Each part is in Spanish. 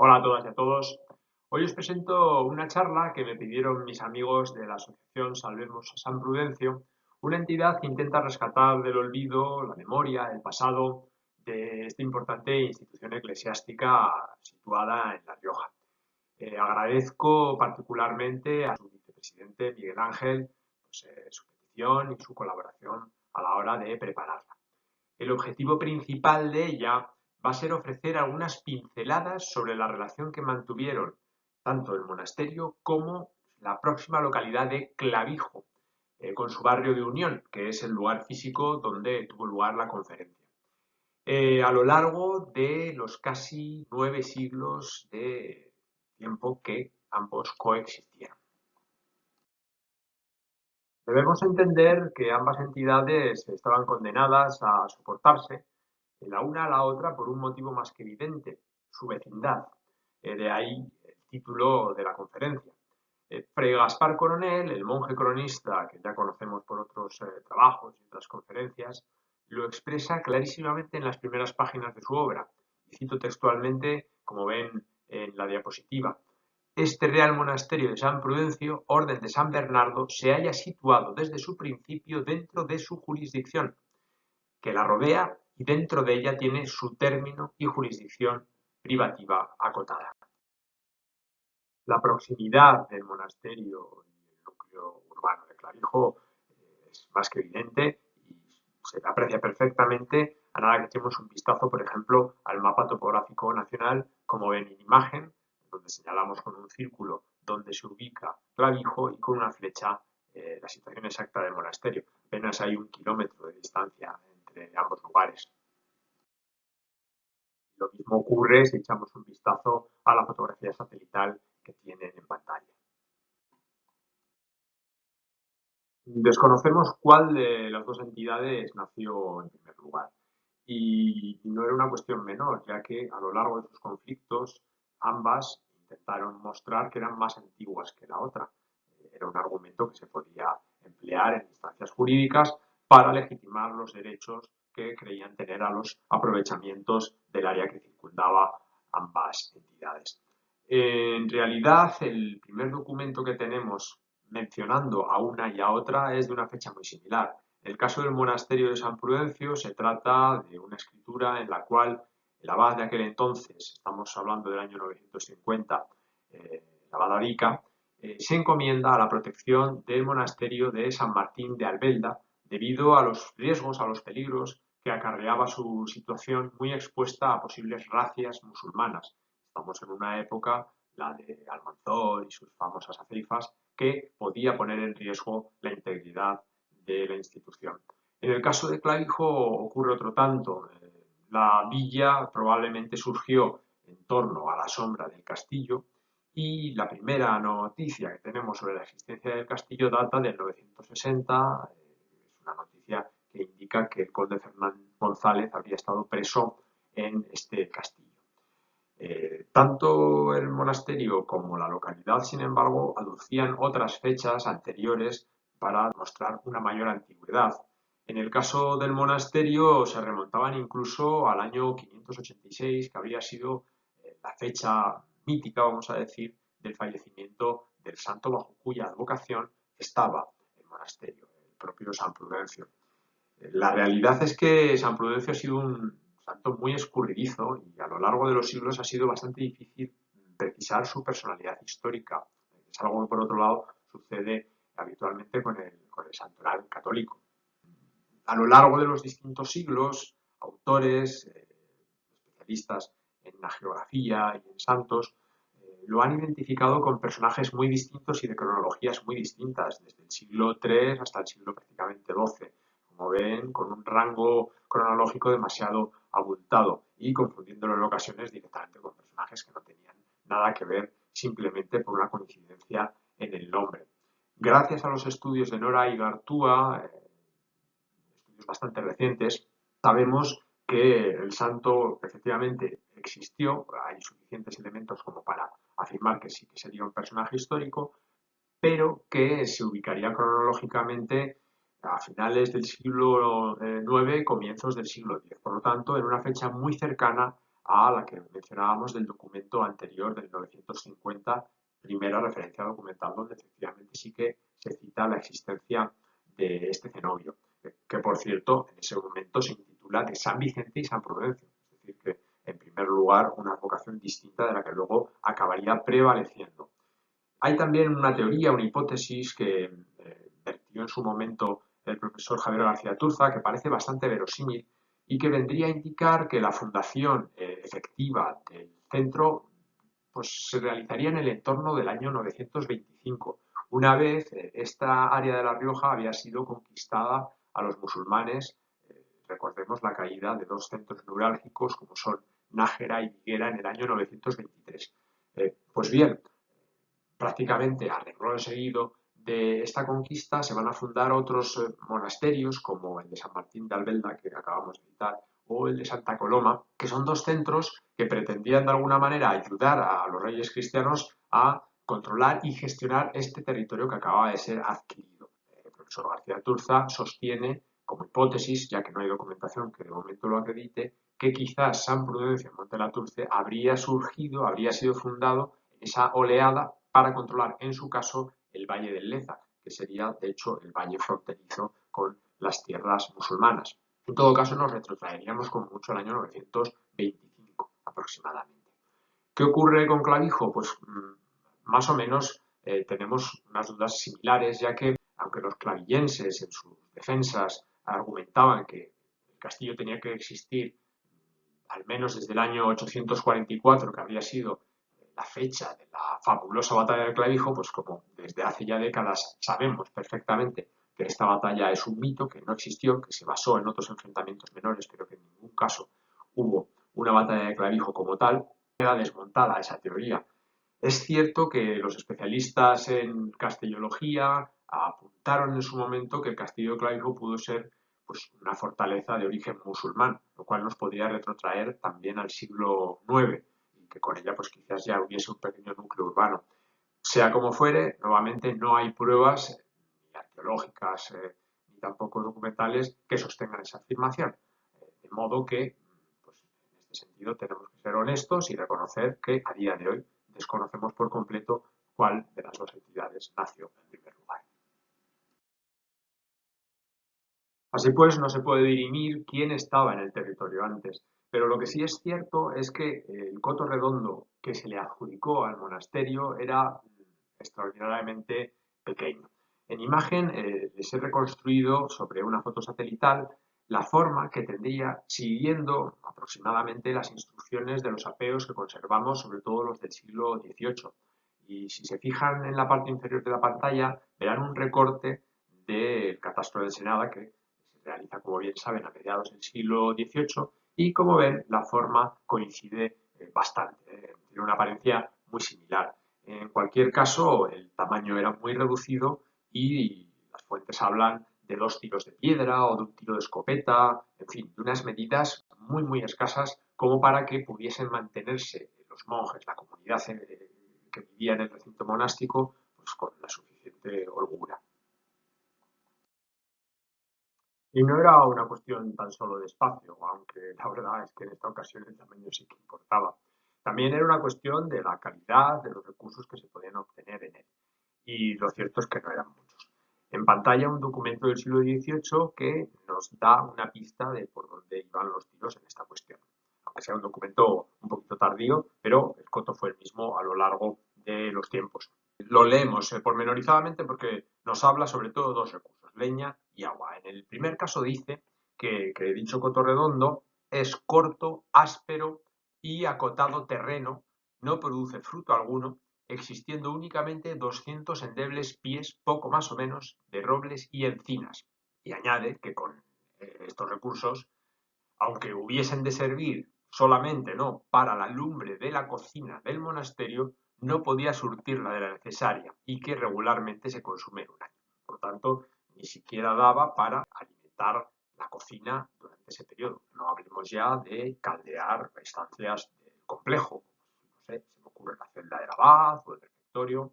Hola a todas y a todos. Hoy os presento una charla que me pidieron mis amigos de la Asociación Salvemos San Prudencio, una entidad que intenta rescatar del olvido la memoria, el pasado de esta importante institución eclesiástica situada en La Rioja. Agradezco particularmente a su vicepresidente Miguel Ángel su petición y su colaboración a la hora de prepararla. El objetivo principal de ella va a ser ofrecer algunas pinceladas sobre la relación que mantuvieron tanto el monasterio como la próxima localidad de Clavijo, con su barrio de Unión, que es el lugar físico donde tuvo lugar la conferencia. A lo largo de los casi 9 siglos de tiempo que ambos coexistieron. Debemos entender que ambas entidades estaban condenadas a soportarse la una a la otra por un motivo más que evidente, su vecindad. De ahí el título de la conferencia. Fray Gaspar Coronel, el monje cronista que ya conocemos por otros trabajos y otras conferencias, lo expresa clarísimamente en las primeras páginas de su obra. Y cito textualmente, como ven en la diapositiva: este Real Monasterio de San Prudencio, Orden de San Bernardo, se halla situado desde su principio dentro de su jurisdicción, que la rodea y dentro de ella tiene su término y jurisdicción privativa acotada. La proximidad del monasterio y el núcleo urbano de Clavijo es más que evidente y se aprecia perfectamente a nada que echemos un vistazo, por ejemplo, al mapa topográfico nacional, como ven en imagen, donde señalamos con un círculo donde se ubica Clavijo y con una flecha la situación exacta del monasterio. Apenas hay 1 kilómetro de distancia entre ambos lugares. Lo mismo ocurre si echamos un vistazo a la fotografía satelital que tienen en pantalla. Desconocemos cuál de las dos entidades nació en primer lugar. Y no era una cuestión menor, ya que a lo largo de sus conflictos ambas intentaron mostrar que eran más antiguas que la otra. Era un argumento que se podía emplear en instancias jurídicas para legitimar los derechos que creían tener a los aprovechamientos del área que circundaba ambas entidades. En realidad, el primer documento que tenemos mencionando a una y a otra es de una fecha muy similar. En el caso del monasterio de San Prudencio se trata de una escritura en la cual el abad de aquel entonces, estamos hablando del año 950, el abad Arica, se encomienda a la protección del monasterio de San Martín de Albelda debido a los riesgos, a los peligros que acarreaba su situación muy expuesta a posibles racias musulmanas. Estamos en una época, la de Almanzor y sus famosas aceifas, que podía poner en riesgo la integridad de la institución. En el caso de Clavijo ocurre otro tanto. La villa probablemente surgió en torno a la sombra del castillo y la primera noticia que tenemos sobre la existencia del castillo data del 960. Es una noticia que indica que el conde Fernán González habría estado preso en este castillo. Tanto el monasterio como la localidad, sin embargo, aducían otras fechas anteriores para mostrar una mayor antigüedad. En el caso del monasterio se remontaban incluso al año 586, que habría sido la fecha mítica, vamos a decir, del fallecimiento del santo bajo cuya advocación estaba el monasterio, el propio San Prudencio. La realidad es que San Prudencio ha sido un santo muy escurridizo y a lo largo de los siglos ha sido bastante difícil precisar su personalidad histórica. Es algo que, por otro lado, sucede habitualmente con el santoral católico. A lo largo de los distintos siglos, autores, especialistas en la geografía y en santos, lo han identificado con personajes muy distintos y de cronologías muy distintas, desde el siglo III hasta el siglo prácticamente XII, como ven, con un rango cronológico demasiado abultado y confundiéndolo en ocasiones directamente con personajes que no tenían nada que ver simplemente por una coincidencia en el nombre. Gracias a los estudios de Nora Igartúa, estudios bastante recientes, sabemos que el santo efectivamente existió, hay suficientes elementos como para afirmar que sí que sería un personaje histórico, pero que se ubicaría cronológicamente a finales del siglo IX, comienzos del siglo X. Por lo tanto, en una fecha muy cercana a la que mencionábamos del documento anterior del 950, primera referencia documental donde efectivamente sí que se cita la existencia de este cenobio, que por cierto en ese momento se intitula de San Vicente y San Prudencio, es decir que en primer lugar una advocación distinta de la que luego acabaría prevaleciendo. Hay también una teoría, una hipótesis que vertió en su momento el profesor Javier García Turza, que parece bastante verosímil y que vendría a indicar que la fundación efectiva del centro pues, se realizaría en el entorno del año 925, una vez esta área de La Rioja había sido conquistada a los musulmanes. Recordemos la caída de dos centros neurálgicos como son Nájera y Higuera en el año 923. Pues bien, prácticamente a renglón seguido de esta conquista se van a fundar otros monasterios como el de San Martín de Albelda que acabamos de citar o el de Santa Coloma, que son dos centros que pretendían de alguna manera ayudar a los reyes cristianos a controlar y gestionar este territorio que acababa de ser adquirido. El profesor García Turza sostiene como hipótesis, ya que no hay documentación que de momento lo acredite, que quizás San Prudencio en Monte la Turce habría surgido, habría sido fundado en esa oleada para controlar, en su caso, el valle del Leza, que sería, de hecho, el valle fronterizo con las tierras musulmanas. En todo caso, nos retrotraeríamos como mucho al año 925 aproximadamente. ¿Qué ocurre con Clavijo? Pues más o menos tenemos unas dudas similares, ya que aunque los clavillenses en sus defensas argumentaban que el castillo tenía que existir al menos desde el año 844, que habría sido la fecha de la fabulosa batalla del Clavijo, pues como desde hace ya décadas sabemos perfectamente que esta batalla es un mito, que no existió, que se basó en otros enfrentamientos menores, pero que en ningún caso hubo una batalla de Clavijo como tal, queda desmontada esa teoría. Es cierto que los especialistas en castellología apuntaron en su momento que el castillo de Clavijo pudo ser pues, una fortaleza de origen musulmán, lo cual nos podría retrotraer también al siglo IX y que con ella pues quizás ya hubiese un pequeño núcleo urbano. Sea como fuere, nuevamente no hay pruebas ni arqueológicas ni tampoco documentales que sostengan esa afirmación. De modo que, pues, en este sentido, tenemos que ser honestos y reconocer que a día de hoy desconocemos por completo cuál de las dos entidades nació en primer lugar. Así pues, no se puede dirimir quién estaba en el territorio antes, pero lo que sí es cierto es que el coto redondo que se le adjudicó al monasterio era extraordinariamente pequeño. En imagen les he reconstruido sobre una foto satelital la forma que tendría siguiendo aproximadamente las instrucciones de los apeos que conservamos, sobre todo los del siglo XVIII. Y si se fijan en la parte inferior de la pantalla, verán un recorte del catastro de Ensenada que se realiza, como bien saben, a mediados del siglo XVIII y, como ven, la forma coincide bastante. Tiene una apariencia muy similar. En cualquier caso, el tamaño era muy reducido y las fuentes hablan de 2 tiros de piedra o de un tiro de escopeta, en fin, de unas medidas muy, muy escasas como para que pudiesen mantenerse los monjes, la comunidad que vivía en el recinto monástico, pues con la suficiente holgura. Y no era una cuestión tan solo de espacio, aunque la verdad es que en esta ocasión el tamaño sí que importaba. También era una cuestión de la calidad de los recursos que se podían obtener en él. Y lo cierto es que no eran muchos. En pantalla un documento del siglo XVIII que nos da una pista de por dónde iban los tiros en esta cuestión. Aunque sea un documento un poquito tardío, pero el coto fue el mismo a lo largo de los tiempos. Lo leemos pormenorizadamente porque nos habla sobre todo dos recursos, leña y agua. En el primer caso dice que dicho coto redondo es corto, áspero y acotado terreno, no produce fruto alguno, existiendo únicamente 200 endebles pies, poco más o menos, de robles y encinas. Y añade que con estos recursos, aunque hubiesen de servir solamente no para la lumbre de la cocina del monasterio, no podía surtirla de la necesaria y que regularmente se consume en un año. Por tanto, ni siquiera daba para alimentar la cocina durante ese periodo. No hablemos ya de caldear estancias del complejo. No sé, se me ocurre la celda del abad o el refectorio.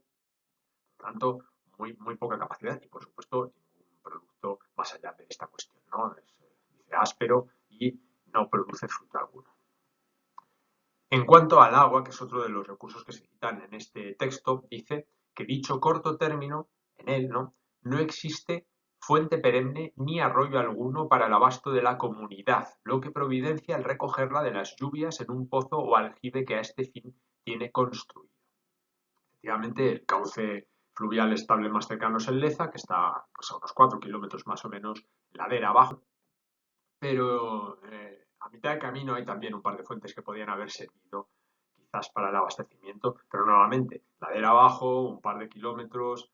Por tanto, muy, muy poca capacidad y, por supuesto, ningún producto más allá de esta cuestión, ¿no? Dice áspero y no produce fruto alguno. En cuanto al agua, que es otro de los recursos que se citan en este texto, dice que dicho corto término, en él, no existe fuente perenne ni arroyo alguno para el abasto de la comunidad, lo que providencia el recogerla de las lluvias en un pozo o aljibe que a este fin tiene construido. Efectivamente, el cauce fluvial estable más cercano es el Leza, que está pues, a unos 4 kilómetros más o menos ladera abajo, pero a mitad de camino hay también un par de fuentes que podían haber servido quizás para el abastecimiento, pero nuevamente, ladera abajo, un par de kilómetros,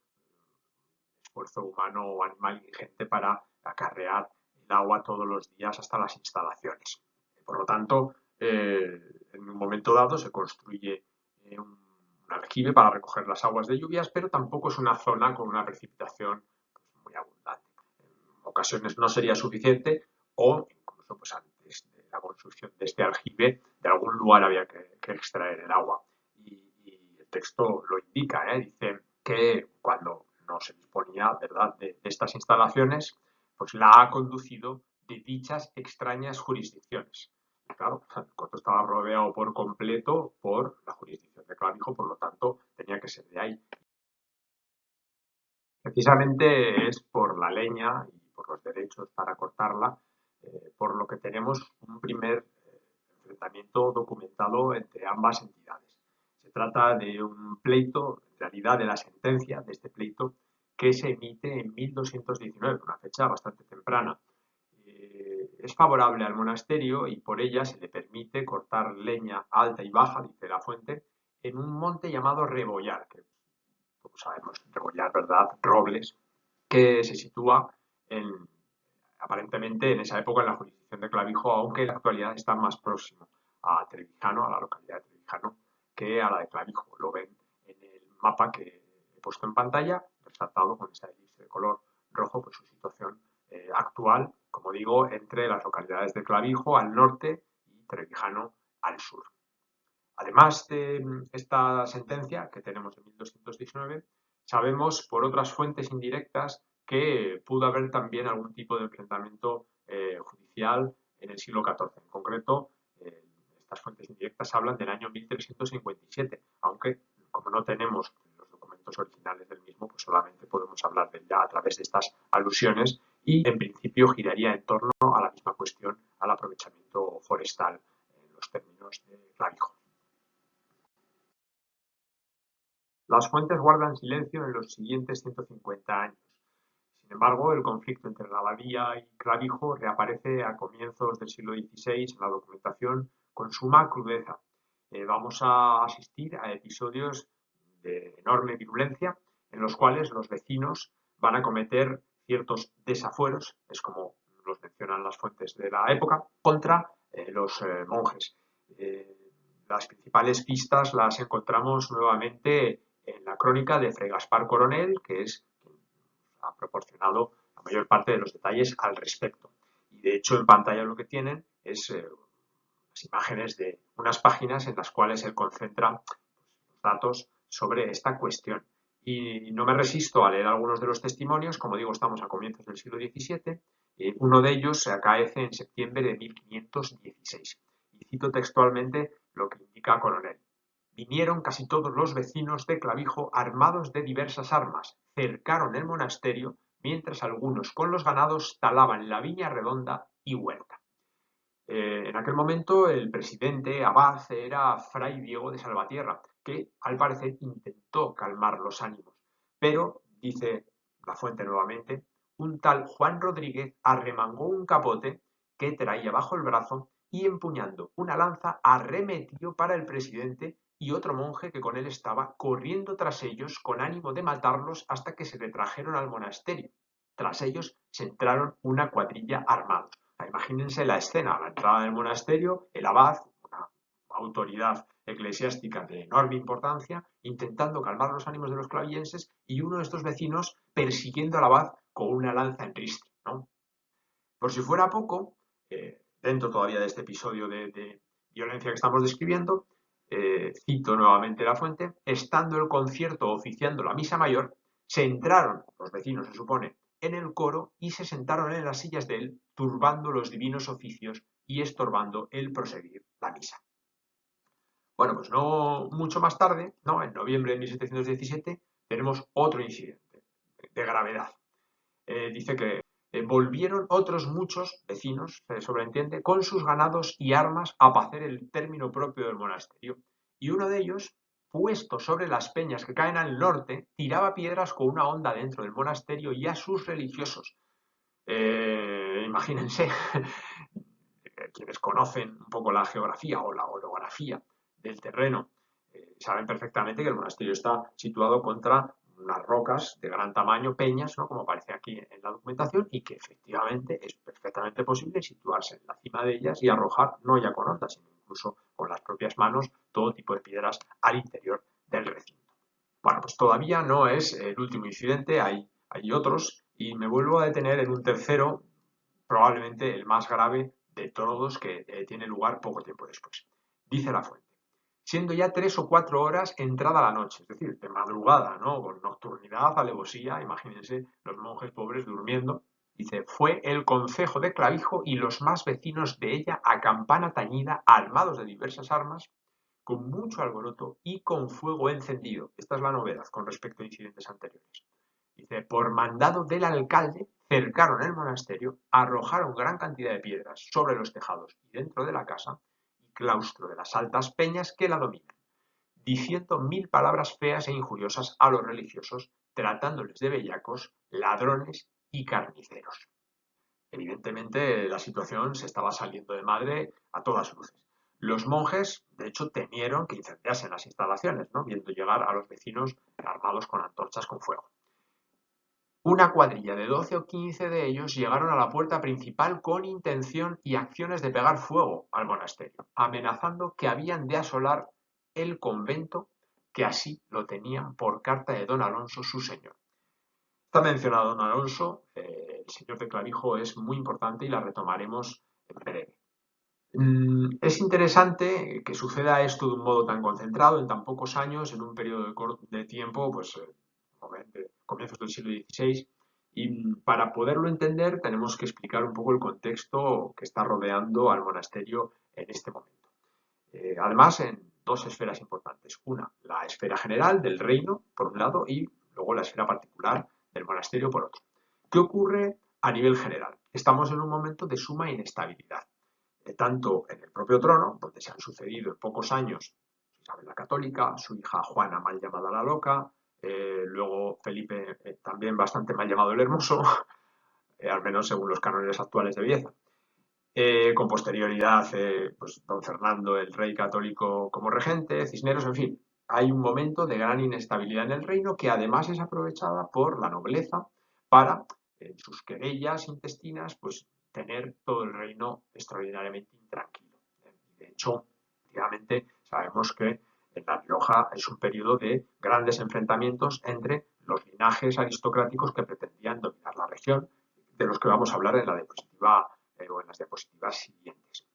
esfuerzo humano o animal ingente para acarrear el agua todos los días hasta las instalaciones. Por lo tanto, en un momento dado se construye un aljibe para recoger las aguas de lluvias, pero tampoco es una zona con una precipitación pues, muy abundante. En ocasiones no sería suficiente o incluso pues, antes de la construcción de este aljibe, de algún lugar había que extraer el agua. Y el texto lo indica, dice que cuando no se disponía ¿verdad? De estas instalaciones, pues la ha conducido de dichas extrañas jurisdicciones. Y claro, el coto estaba rodeado por completo por la jurisdicción de Clavijo, por lo tanto tenía que ser de ahí. Precisamente es por la leña y por los derechos para cortarla, por lo que tenemos un primer enfrentamiento documentado entre ambas entidades. Se trata de un pleito, en realidad de la sentencia de este pleito, que se emite en 1219, una fecha bastante temprana. Es favorable al monasterio y por ella se le permite cortar leña alta y baja, dice la fuente, en un monte llamado Rebollar, que como sabemos, Rebollar, ¿verdad? Robles, que se sitúa aparentemente en esa época en la jurisdicción de Clavijo, aunque en la actualidad está más próximo a Trevijano, a la localidad de Trevijano, que a la de Clavijo. Lo ven en el mapa que he puesto en pantalla, resaltado con esa elipse de color rojo, pues su situación actual, como digo, entre las localidades de Clavijo al norte y Trevijano al sur. Además de esta sentencia que tenemos en 1219, sabemos por otras fuentes indirectas que pudo haber también algún tipo de enfrentamiento judicial en el siglo XIV. En concreto, estas fuentes indirectas hablan del año 1357, aunque como no tenemos los documentos originales del mismo, pues solamente podemos hablar de él ya a través de estas alusiones y en principio giraría en torno a la misma cuestión, al aprovechamiento forestal en los términos de Clavijo. Las fuentes guardan silencio en los siguientes 150 años. Sin embargo, el conflicto entre la abadía y Clavijo reaparece a comienzos del siglo XVI en la documentación con suma crudeza. Vamos a asistir a episodios de enorme virulencia en los cuales los vecinos van a cometer ciertos desafueros, es como los mencionan las fuentes de la época, contra los monjes. Las principales pistas las encontramos nuevamente en la crónica de Fray Gaspar Coronel, que es quien ha proporcionado la mayor parte de los detalles al respecto. Y de hecho en pantalla lo que tienen es las imágenes de unas páginas en las cuales él concentra pues, datos sobre esta cuestión. Y no me resisto a leer algunos de los testimonios, como digo, estamos a comienzos del siglo XVII, uno de ellos se acaece en septiembre de 1516. Y cito textualmente lo que indica Coronel. Vinieron casi todos los vecinos de Clavijo armados de diversas armas, cercaron el monasterio, mientras algunos con los ganados talaban la viña redonda y huerta. En aquel momento el presidente abad era Fray Diego de Salvatierra, que al parecer intentó calmar los ánimos, pero, dice la fuente nuevamente, un tal Juan Rodríguez arremangó un capote que traía bajo el brazo y empuñando una lanza arremetió para el presidente y otro monje que con él estaba corriendo tras ellos con ánimo de matarlos hasta que se retrajeron al monasterio. Tras ellos se entraron una cuadrilla armados. Imagínense la escena, a la entrada del monasterio, el abad, una autoridad eclesiástica de enorme importancia, intentando calmar los ánimos de los clavienses y uno de estos vecinos persiguiendo al abad con una lanza en ristre, ¿no? Por si fuera poco, dentro todavía de este episodio de violencia que estamos describiendo, cito nuevamente la fuente, estando el concierto oficiando la misa mayor, se entraron, los vecinos se supone, en el coro y se sentaron en las sillas de él, turbando los divinos oficios y estorbando el proseguir la misa. Bueno, pues no mucho más tarde, ¿no? En noviembre de 1717, tenemos otro incidente de gravedad. Dice que volvieron otros muchos vecinos, se sobreentiende, con sus ganados y armas a pacer el término propio del monasterio. Y uno de ellos, puesto sobre las peñas que caen al norte, tiraba piedras con una honda dentro del monasterio y a sus religiosos. Imagínense, quienes conocen un poco la geografía o la orografía del terreno, saben perfectamente que el monasterio está situado contra unas rocas de gran tamaño, peñas, ¿no? Como aparece aquí en la documentación, y que efectivamente es perfectamente posible situarse en la cima de ellas y arrojar, no ya con ondas, sino incluso con las propias manos, todo tipo de piedras al interior del recinto. Bueno, pues todavía no es el último incidente, hay otros, y me vuelvo a detener en un tercero, probablemente el más grave de todos, que tiene lugar poco tiempo después. Dice la fuente: siendo ya 3 o 4 horas entrada la noche, es decir, de madrugada, ¿no? Con nocturnidad, alevosía, imagínense los monjes pobres durmiendo. Dice: fue el concejo de Clavijo y los más vecinos de ella a campana tañida, armados de diversas armas, con mucho alboroto y con fuego encendido. Esta es la novedad con respecto a incidentes anteriores. Dice: por mandado del alcalde, cercaron el monasterio, arrojaron gran cantidad de piedras sobre los tejados y dentro de la casa y claustro de las altas peñas que la dominan, diciendo 1000 palabras feas e injuriosas a los religiosos, tratándoles de bellacos, ladrones y carniceros. Evidentemente, la situación se estaba saliendo de madre a todas luces. Los monjes, de hecho, temieron que incendiasen las instalaciones, ¿no? Viendo llegar a los vecinos armados con antorchas con fuego. Una cuadrilla de 12 o 15 de ellos llegaron a la puerta principal con intención y acciones de pegar fuego al monasterio, amenazando que habían de asolar el convento, que así lo tenían por carta de don Alonso, su señor. Está mencionado don Alonso, el señor de Clavijo es muy importante y la retomaremos en breve. Es interesante que suceda esto de un modo tan concentrado, en tan pocos años, en un periodo de tiempo, pues, de comienzos del siglo XVI, y para poderlo entender tenemos que explicar un poco el contexto que está rodeando al monasterio en este momento. Además, en dos esferas importantes. Una, la esfera general del reino, por un lado, y luego la esfera particular del monasterio, por otro. ¿Qué ocurre a nivel general? Estamos en un momento de suma inestabilidad, tanto en el propio trono, donde se han sucedido en pocos años Isabel la Católica, su hija Juana, mal llamada la Loca, luego Felipe, también bastante mal llamado el Hermoso, al menos según los cánones actuales de belleza. Con posterioridad, pues don Fernando, el rey católico, como regente, Cisneros, en fin. Hay un momento de gran inestabilidad en el reino que además es aprovechada por la nobleza para, en sus querellas intestinas, pues tener todo el reino extraordinariamente intranquilo. De hecho, efectivamente, sabemos que en La Rioja es un periodo de grandes enfrentamientos entre los linajes aristocráticos que pretendían dominar la región, de los que vamos a hablar en la diapositiva o en las diapositivas siguientes,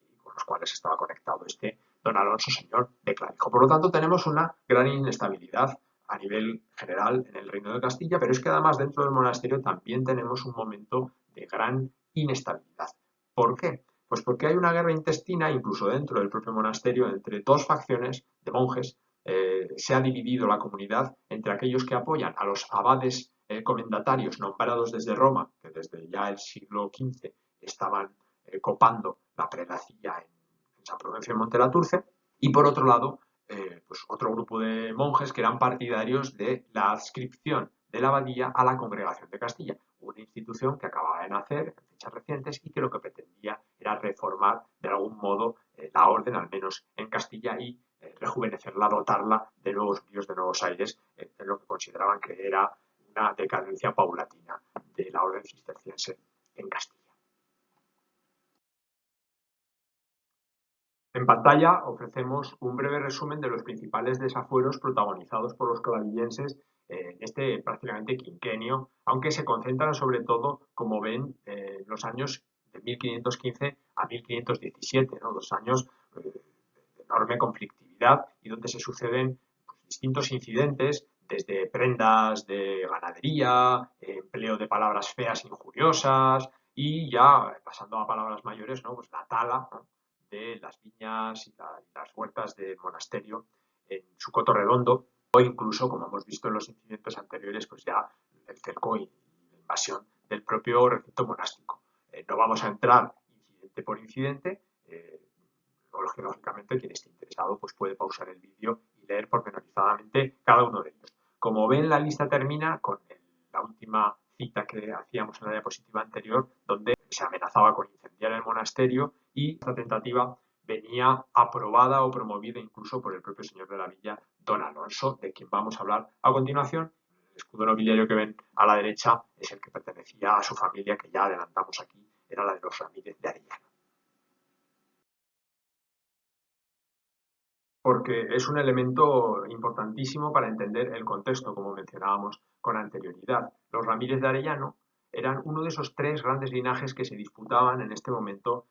y con los cuales estaba conectado este don Alonso, señor de Clavijo. Por lo tanto, tenemos una gran inestabilidad a nivel general en el Reino de Castilla, pero es que además dentro del monasterio también tenemos un momento de gran inestabilidad. ¿Por qué? Pues porque hay una guerra intestina, incluso dentro del propio monasterio, entre dos facciones de monjes. Se ha dividido la comunidad entre aquellos que apoyan a los abades comendatarios nombrados desde Roma, que desde ya el siglo XV estaban copando la prelacía en San Prudencio y Montelaturce, y por otro lado, pues otro grupo de monjes que eran partidarios de la adscripción de la abadía a la Congregación de Castilla, una institución que acababa de nacer en fechas recientes y que lo que pretendía era reformar de algún modo la orden, al menos en Castilla, y rejuvenecerla, dotarla de nuevos bríos, de nuevos aires, en lo que consideraban que era una decadencia paulatina de la orden cisterciense en Castilla. En pantalla ofrecemos un breve resumen de los principales desafueros protagonizados por los clavillenses en este prácticamente quinquenio, aunque se concentran sobre todo, como ven, en los años de 1515 a 1517, ¿no? 2 años de enorme conflictividad y donde se suceden pues, distintos incidentes, desde prendas de ganadería, empleo de palabras feas e injuriosas y ya pasando a palabras mayores, ¿no? Pues la tala, ¿no? de las viñas y las huertas del monasterio en su coto redondo, o incluso, como hemos visto en los incidentes anteriores, pues ya el cerco y la invasión del propio recinto monástico. No vamos a entrar incidente por incidente. Lógicamente, quien esté interesado pues puede pausar el vídeo y leer pormenorizadamente cada uno de ellos. Como ven, la lista termina con la última cita que hacíamos en la diapositiva anterior, donde se amenazaba con incendiar el monasterio, y esta tentativa venía aprobada o promovida incluso por el propio señor de la villa, don Alonso, de quien vamos a hablar a continuación. El escudo nobiliario que ven a la derecha es el que pertenecía a su familia, que ya adelantamos aquí, era la de los Ramírez de Arellano. Porque es un elemento importantísimo para entender el contexto, como mencionábamos con anterioridad. Los Ramírez de Arellano eran uno de esos tres grandes linajes que se disputaban en este momento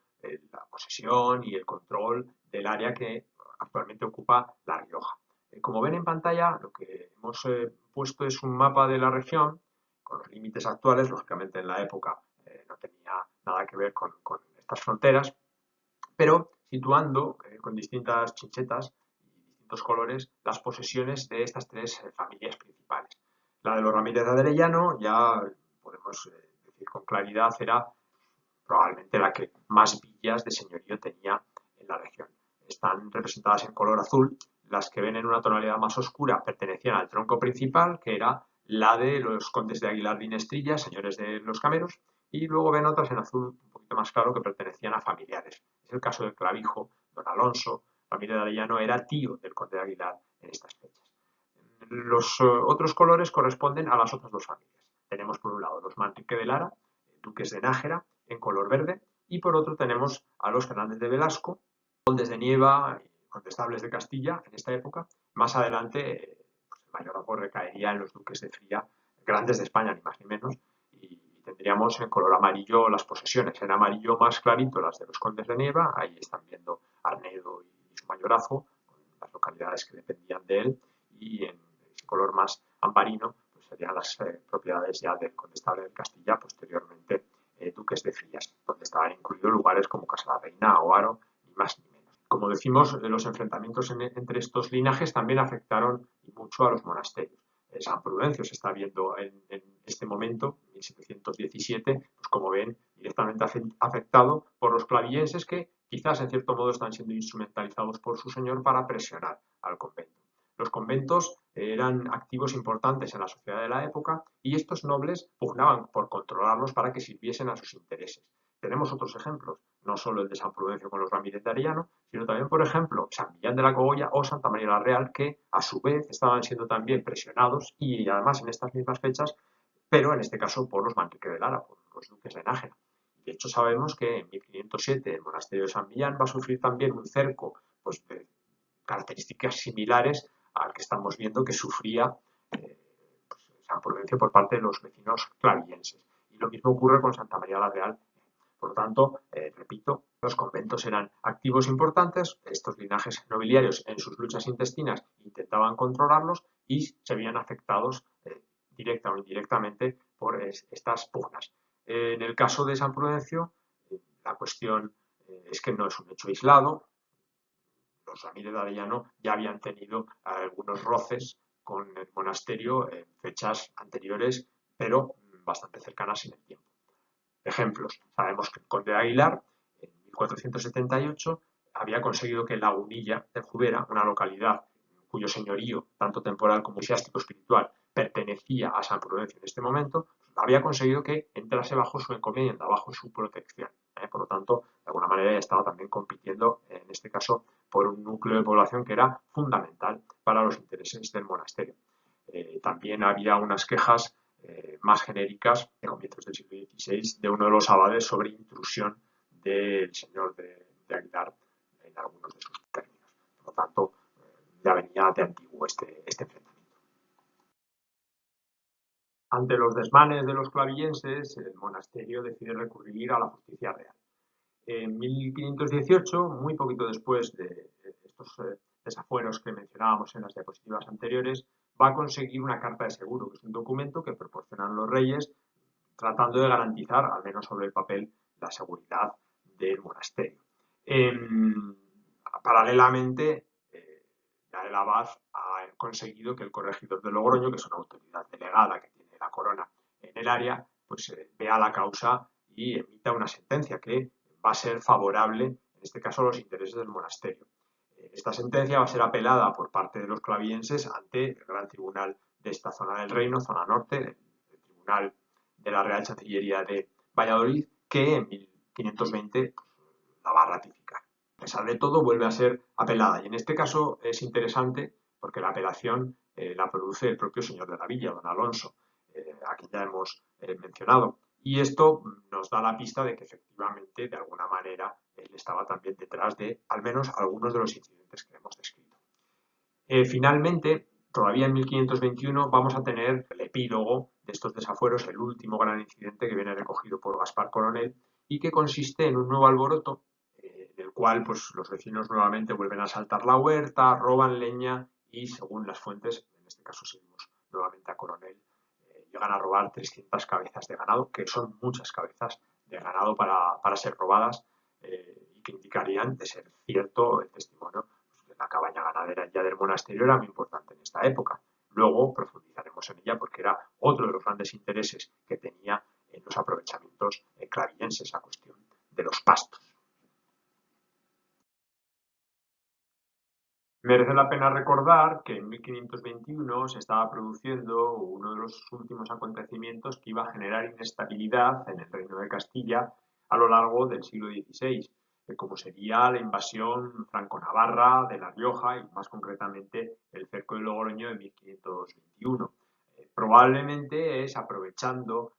la posesión y el control del área que actualmente ocupa La Rioja. Como ven en pantalla, lo que hemos puesto es un mapa de la región con los límites actuales. Lógicamente, en la época no tenía nada que ver con estas fronteras, pero situando con distintas chinchetas y distintos colores las posesiones de estas tres familias principales. La de los Ramírez de Arellano, ya podemos decir con claridad, era probablemente la que más villas de señorío tenía en la región. Están representadas en color azul. Las que ven en una tonalidad más oscura pertenecían al tronco principal, que era la de los condes de Aguilar de Inestrilla, señores de los Cameros, y luego ven otras en azul un poquito más claro que pertenecían a familiares. Es el caso del Clavijo, don Alonso. Ramírez de Arellano era tío del conde de Aguilar en estas fechas. Los otros colores corresponden a las otras dos familias. Tenemos por un lado los Manrique de Lara, duques de Nájera, en color verde, y por otro tenemos a los Fernández de Velasco, condes de Nieva y condestables de Castilla en esta época. Más adelante, pues el mayorazgo recaería en los duques de Fría, grandes de España, ni más ni menos, y tendríamos en color amarillo las posesiones, en amarillo más clarito las de los condes de Nieva. Ahí están viendo Arnedo y su mayorazgo, con las localidades que dependían de él, y en ese color más ambarino pues serían las propiedades ya del condestable de Castilla, posteriormente duques de Frías, donde estaban incluidos lugares como Casa la Reina o Haro, ni más ni menos. Como decimos, los enfrentamientos entre estos linajes también afectaron y mucho a los monasterios. San Prudencio se está viendo en este momento, 1717, pues como ven, directamente afectado por los clavillenses, que quizás en cierto modo están siendo instrumentalizados por su señor para presionar al convento. Los conventos eran activos importantes en la sociedad de la época, y estos nobles pugnaban por controlarlos para que sirviesen a sus intereses. Tenemos otros ejemplos, no solo el de San Prudencio con los Ramírez de Arellano, sino también, por ejemplo, San Millán de la Cogolla o Santa María la Real, que a su vez estaban siendo también presionados, y además en estas mismas fechas, pero en este caso por los Manrique de Lara, por los duques de Nájera. De hecho, sabemos que en 1507 el monasterio de San Millán va a sufrir también un cerco pues, de características similares al que estamos viendo que sufría pues, San Prudencio por parte de los vecinos clavillenses. Y lo mismo ocurre con Santa María la Real. Por lo tanto, repito, los conventos eran activos importantes, estos linajes nobiliarios en sus luchas intestinas intentaban controlarlos y se veían afectados directa o indirectamente por estas pugnas. En el caso de San Prudencio, la cuestión es que no es un hecho aislado. Los Ramírez de Arellano ya habían tenido algunos roces con el monasterio en fechas anteriores, pero bastante cercanas en el tiempo. Ejemplos. Sabemos que el conde de Aguilar, en 1478, había conseguido que Lagunilla de Jubera, una localidad cuyo señorío, tanto temporal como eclesiástico espiritual, pertenecía a San Prudencio en este momento, había conseguido que entrase bajo su encomienda, bajo su protección. Por lo tanto, de alguna manera ya estaba también compitiendo, en este caso, por un núcleo de población que era fundamental para los intereses del monasterio. También había unas quejas más genéricas de comienzos del siglo XVI de uno de los abades sobre intrusión del señor de Aguilar en algunos de sus términos. Por lo tanto, ya venía de antiguo este enfrentamiento. Ante los desmanes de los clavillenses, el monasterio decide recurrir a la justicia real. En 1518, muy poquito después de estos desafueros que mencionábamos en las diapositivas anteriores, va a conseguir una carta de seguro, que es un documento que proporcionan los reyes tratando de garantizar, al menos sobre el papel, la seguridad del monasterio. Paralelamente, ya el abad ha conseguido que el corregidor de Logroño, que es una autoridad delegada que tiene la corona en el área, pues vea la causa y emita una sentencia que va a ser favorable, en este caso, a los intereses del monasterio. Esta sentencia va a ser apelada por parte de los clavienses ante el Gran Tribunal de esta zona del reino, zona norte, el Tribunal de la Real Chancillería de Valladolid, que en 1520 la va a ratificar. A pesar de todo, vuelve a ser apelada. Y en este caso es interesante porque la apelación la produce el propio señor de la villa, don Alonso, a quien ya hemos mencionado. Y esto nos da la pista de que efectivamente, de alguna manera, él estaba también detrás de al menos algunos de los incidentes que hemos descrito. Finalmente, todavía en 1521 vamos a tener el epílogo de estos desafueros, el último gran incidente que viene recogido por Gaspar Coronel y que consiste en un nuevo alboroto en el cual pues, los vecinos nuevamente vuelven a saltar la huerta, roban leña y según las fuentes, en este caso seguimos nuevamente a Coronel, llegan a robar 300 cabezas de ganado, que son muchas cabezas de ganado para ser robadas y que indicarían, de ser cierto el testimonio, pues, la cabaña ganadera ya del monasterio era muy importante en esta época. Luego profundizaremos en ella porque era otro de los grandes intereses que tenía en los aprovechamientos clarienses, la cuestión de los pastos. Merece la pena recordar que en 1521 se estaba produciendo uno de los últimos acontecimientos que iba a generar inestabilidad en el Reino de Castilla a lo largo del siglo XVI, como sería la invasión franco-navarra de La Rioja y más concretamente el cerco de Logroño en 1521. Probablemente es aprovechando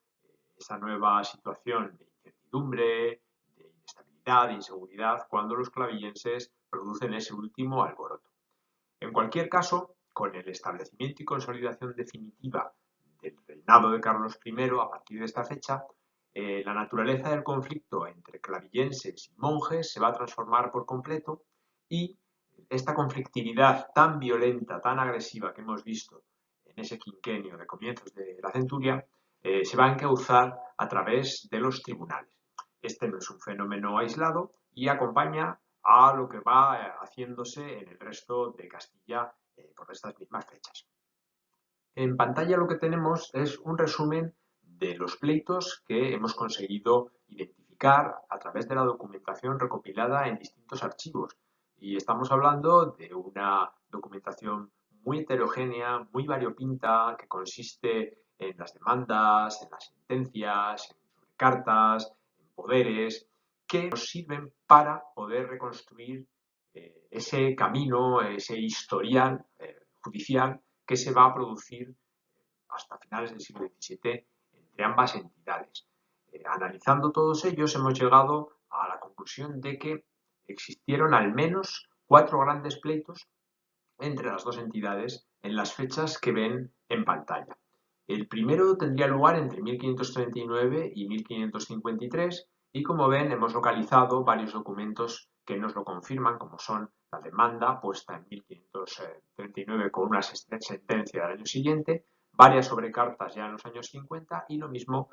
esa nueva situación de incertidumbre, de inestabilidad, de inseguridad, cuando los clavillenses producen ese último alboroto. En cualquier caso, con el establecimiento y consolidación definitiva del reinado de Carlos I a partir de esta fecha, la naturaleza del conflicto entre clavillenses y monjes se va a transformar por completo y esta conflictividad tan violenta, tan agresiva que hemos visto en ese quinquenio de comienzos de la centuria, se va a encauzar a través de los tribunales. Este no es un fenómeno aislado y acompaña a lo que va haciéndose en el resto de Castilla por estas mismas fechas. En pantalla lo que tenemos es un resumen de los pleitos que hemos conseguido identificar a través de la documentación recopilada en distintos archivos. Y estamos hablando de una documentación muy heterogénea, muy variopinta, que consiste en las demandas, en las sentencias, en cartas, en poderes, que nos sirven para poder reconstruir ese camino, ese historial judicial que se va a producir hasta finales del siglo XVII entre ambas entidades. Analizando todos ellos hemos llegado a la conclusión de que existieron al menos 4 grandes pleitos entre las dos entidades en las fechas que ven en pantalla. El primero tendría lugar entre 1539 y 1553 y como ven hemos localizado varios documentos que nos lo confirman, como son la demanda puesta en 1539 con una sentencia del año siguiente, varias sobrecartas ya en los años 50 y lo mismo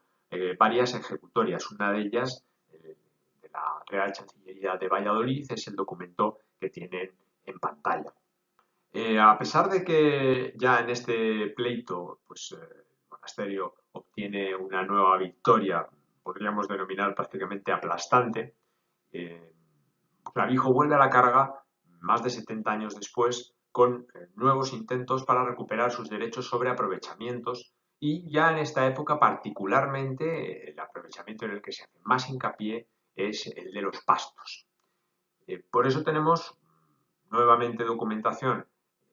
varias ejecutorias. Una de ellas, de la Real Chancillería de Valladolid, es el documento que tienen en pantalla. A pesar de que ya en este pleito pues, el monasterio obtiene una nueva victoria, podríamos denominar prácticamente aplastante, eh, Clavijo vuelve a la carga más de 70 años después con nuevos intentos para recuperar sus derechos sobre aprovechamientos y ya en esta época particularmente el aprovechamiento en el que se hace más hincapié es el de los pastos. Por eso tenemos nuevamente documentación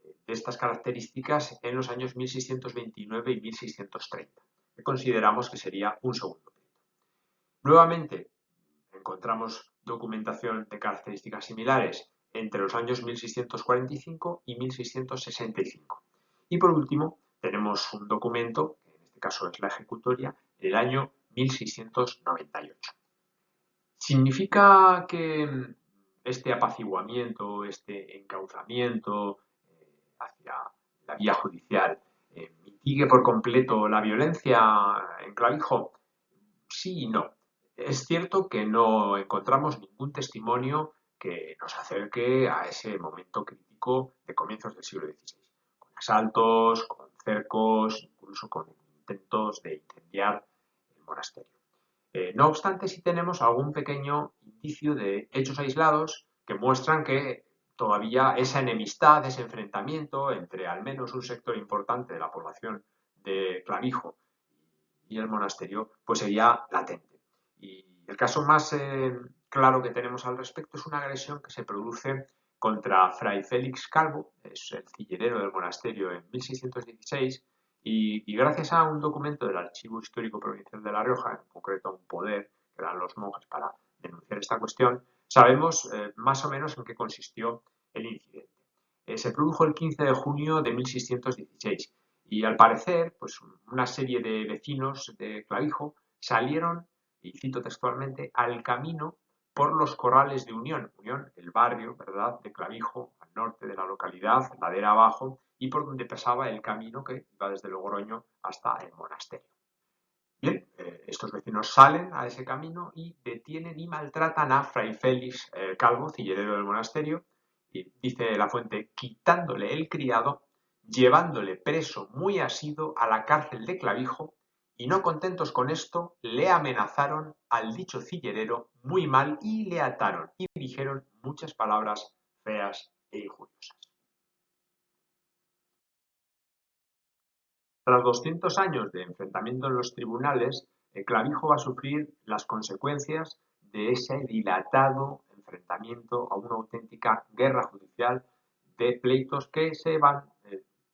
de estas características en los años 1629 y 1630, que consideramos que sería un segundo pleito. Nuevamente encontramos documentación de características similares entre los años 1645 y 1665. Y por último, tenemos un documento, que en este caso es la ejecutoria, del año 1698. ¿Significa que este apaciguamiento, este encauzamiento hacia la vía judicial mitigue por completo la violencia en Clavijo? Sí y no. Es cierto que no encontramos ningún testimonio que nos acerque a ese momento crítico de comienzos del siglo XVI, con asaltos, con cercos, incluso con intentos de incendiar el monasterio. No obstante, sí tenemos algún pequeño indicio de hechos aislados que muestran que todavía esa enemistad, ese enfrentamiento entre al menos un sector importante de la población de Clavijo y el monasterio, pues sería latente. Y el caso más claro que tenemos al respecto es una agresión que se produce contra Fray Félix Calvo, es el cillerero del monasterio en 1616, y gracias a un documento del Archivo Histórico Provincial de La Rioja, en concreto a un poder que dan los monjes para denunciar esta cuestión, sabemos más o menos en qué consistió el incidente. Se produjo el 15 de junio de 1616 y al parecer, pues una serie de vecinos de Clavijo salieron, y cito textualmente, al camino por los corrales de Unión, Unión, el barrio, ¿verdad?, de Clavijo, al norte de la localidad, ladera abajo, y por donde pasaba el camino que iba desde Logroño hasta el monasterio. Bien, estos vecinos salen a ese camino y detienen y maltratan a Fray Félix Calvo, cillerero del monasterio, y dice la fuente, quitándole el criado, llevándole preso muy asido a la cárcel de Clavijo, y no contentos con esto, le amenazaron al dicho cillerero muy mal y le ataron y dijeron muchas palabras feas e injuriosas. Tras 200 años de enfrentamiento en los tribunales, Clavijo va a sufrir las consecuencias de ese dilatado enfrentamiento a una auténtica guerra judicial de pleitos que se van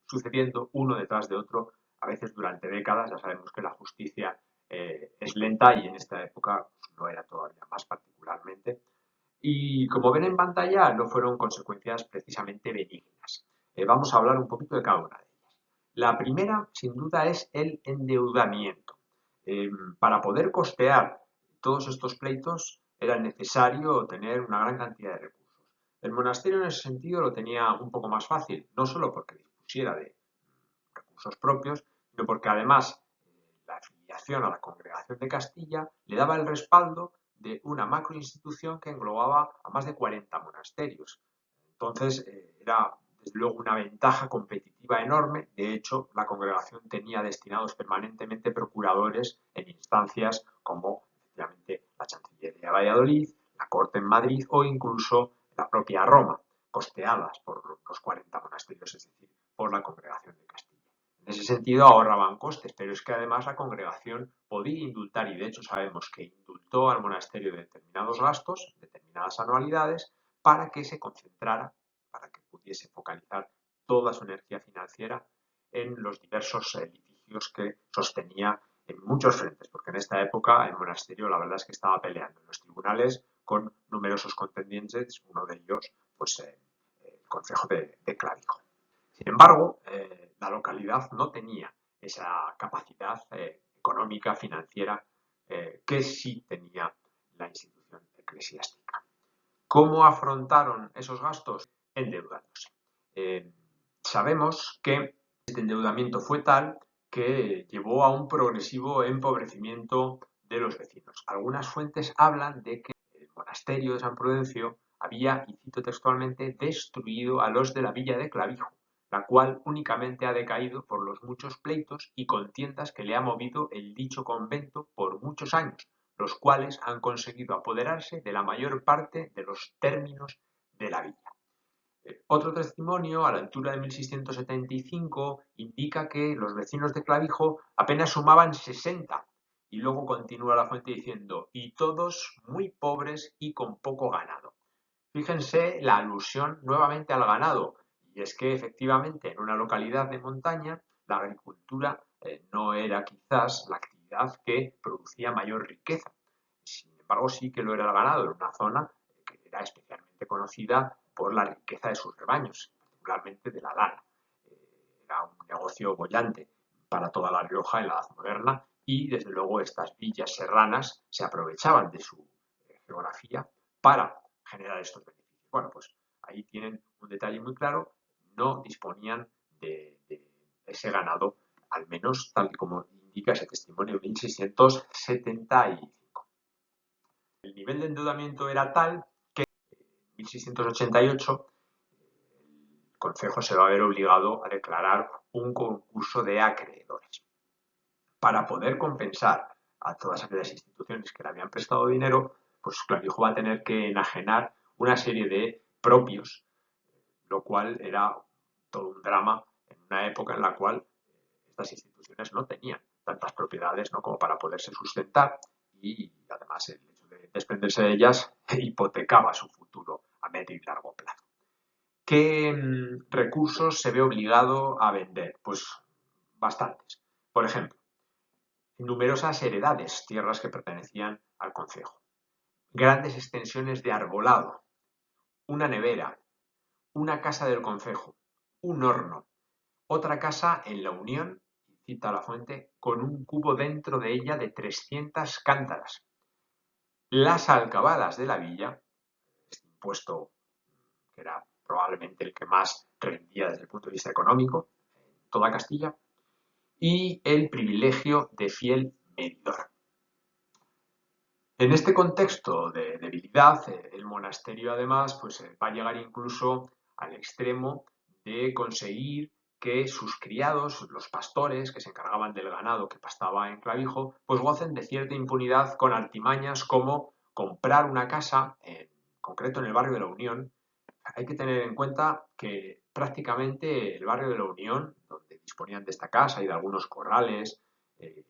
sucediendo uno detrás de otro, a veces durante décadas. Ya sabemos que la justicia es lenta y en esta época pues, lo era todavía más particularmente. Y como ven en pantalla, no fueron consecuencias precisamente benignas. Vamos a hablar un poquito de cada una de ellas. La primera, sin duda, es el endeudamiento. Para poder costear todos estos pleitos era necesario tener una gran cantidad de recursos. El monasterio en ese sentido lo tenía un poco más fácil, no solo porque dispusiera de recursos propios, sino porque además la afiliación a la Congregación de Castilla le daba el respaldo de una macroinstitución que englobaba a más de 40 monasterios. Entonces, era desde luego una ventaja competitiva enorme. De hecho, la congregación tenía destinados permanentemente procuradores en instancias como efectivamente la Chancillería de Valladolid, la Corte en Madrid o incluso la propia Roma, costeadas por los 40 monasterios, es decir, por la congregación de Castilla. En ese sentido ahorraban costes, pero es que además la congregación podía indultar, y de hecho sabemos que indultó al monasterio de determinados gastos, determinadas anualidades, para que se concentrara, para que pudiese focalizar toda su energía financiera en los diversos litigios que sostenía en muchos frentes, porque en esta época el monasterio la verdad es que estaba peleando en los tribunales con numerosos contendientes, uno de ellos pues el Concejo de Clavijo. Sin embargo, la localidad no tenía esa capacidad económica, financiera, que sí tenía la institución eclesiástica. ¿Cómo afrontaron esos gastos? Endeudándose. Sabemos que este endeudamiento fue tal que llevó a un progresivo empobrecimiento de los vecinos. Algunas fuentes hablan de que el monasterio de San Prudencio había, y cito textualmente, destruido a los de la villa de Clavijo, la cual únicamente ha decaído por los muchos pleitos y contiendas que le ha movido el dicho convento por muchos años, los cuales han conseguido apoderarse de la mayor parte de los términos de la villa. Otro testimonio, a la altura de 1675, indica que los vecinos de Clavijo apenas sumaban 60, y luego continúa la fuente diciendo, y todos muy pobres y con poco ganado. Fíjense la alusión nuevamente al ganado, y es que efectivamente en una localidad de montaña la agricultura no era quizás la actividad que producía mayor riqueza. Sin embargo, sí que lo era el ganado, en una zona que era especialmente conocida por la riqueza de sus rebaños, particularmente de la lana. Era un negocio bollante para toda La Rioja en la Edad Moderna y, desde luego, estas villas serranas se aprovechaban de su geografía para generar estos beneficios. Bueno, pues ahí tienen un detalle muy claro, no disponían de ese ganado, al menos tal y como indica ese testimonio de 1675. El nivel de endeudamiento era tal que en 1688 el concejo se va a ver obligado a declarar un concurso de acreedores. Para poder compensar a todas aquellas instituciones que le habían prestado dinero, pues Clavijo va a tener que enajenar una serie de propios, lo cual era todo un drama en una época en la cual estas instituciones no tenían tantas propiedades, ¿no?, como para poderse sustentar, y además el hecho de desprenderse de ellas hipotecaba su futuro a medio y largo plazo. ¿Qué recursos se ve obligado a vender? Pues bastantes. Por ejemplo, numerosas heredades, tierras que pertenecían al concejo, grandes extensiones de arbolado, una nevera, una casa del concejo, un horno, otra casa en la Unión, cita la fuente, con un cubo dentro de ella de 300 cántaras. Las alcabalas de la villa, este impuesto que era probablemente el que más rendía desde el punto de vista económico en toda Castilla, y el privilegio de fiel medidor. En este contexto de debilidad, el monasterio además pues, va a llegar incluso al extremo de conseguir que sus criados, los pastores que se encargaban del ganado que pastaba en Clavijo, pues gocen de cierta impunidad con artimañas como comprar una casa, en concreto en el barrio de la Unión. Hay que tener en cuenta que prácticamente el barrio de la Unión, donde disponían de esta casa y de algunos corrales,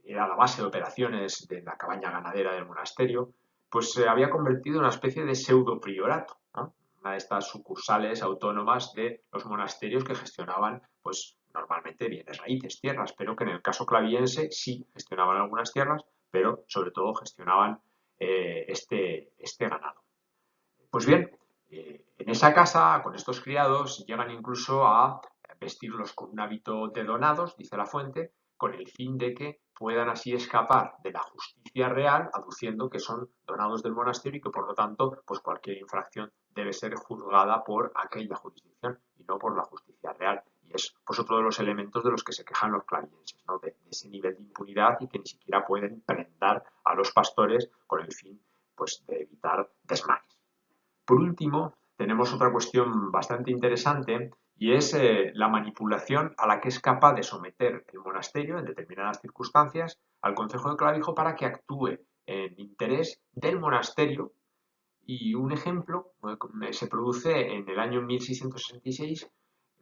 era la base de operaciones de la cabaña ganadera del monasterio, pues se había convertido en una especie de pseudo priorato, ¿no?, una de estas sucursales autónomas de los monasterios que gestionaban, pues normalmente bienes raíces, tierras, pero que en el caso claviense sí gestionaban algunas tierras, pero sobre todo gestionaban este ganado. Pues bien, en esa casa, con estos criados, llegan incluso a vestirlos con un hábito de donados, dice la fuente, con el fin de que puedan así escapar de la justicia real, aduciendo que son donados del monasterio y que por lo tanto, pues cualquier infracción debe ser juzgada por aquella jurisdicción y no por la justicia real. Y es pues otro de los elementos de los que se quejan los clavienses, ¿no?, de ese nivel de impunidad y que ni siquiera pueden prendar a los pastores con el fin pues de evitar desmanes. Por último, tenemos otra cuestión bastante interesante y es la manipulación a la que es capaz de someter el monasterio en determinadas circunstancias al concejo de Clavijo para que actúe en interés del monasterio. Y un ejemplo se produce en el año 1666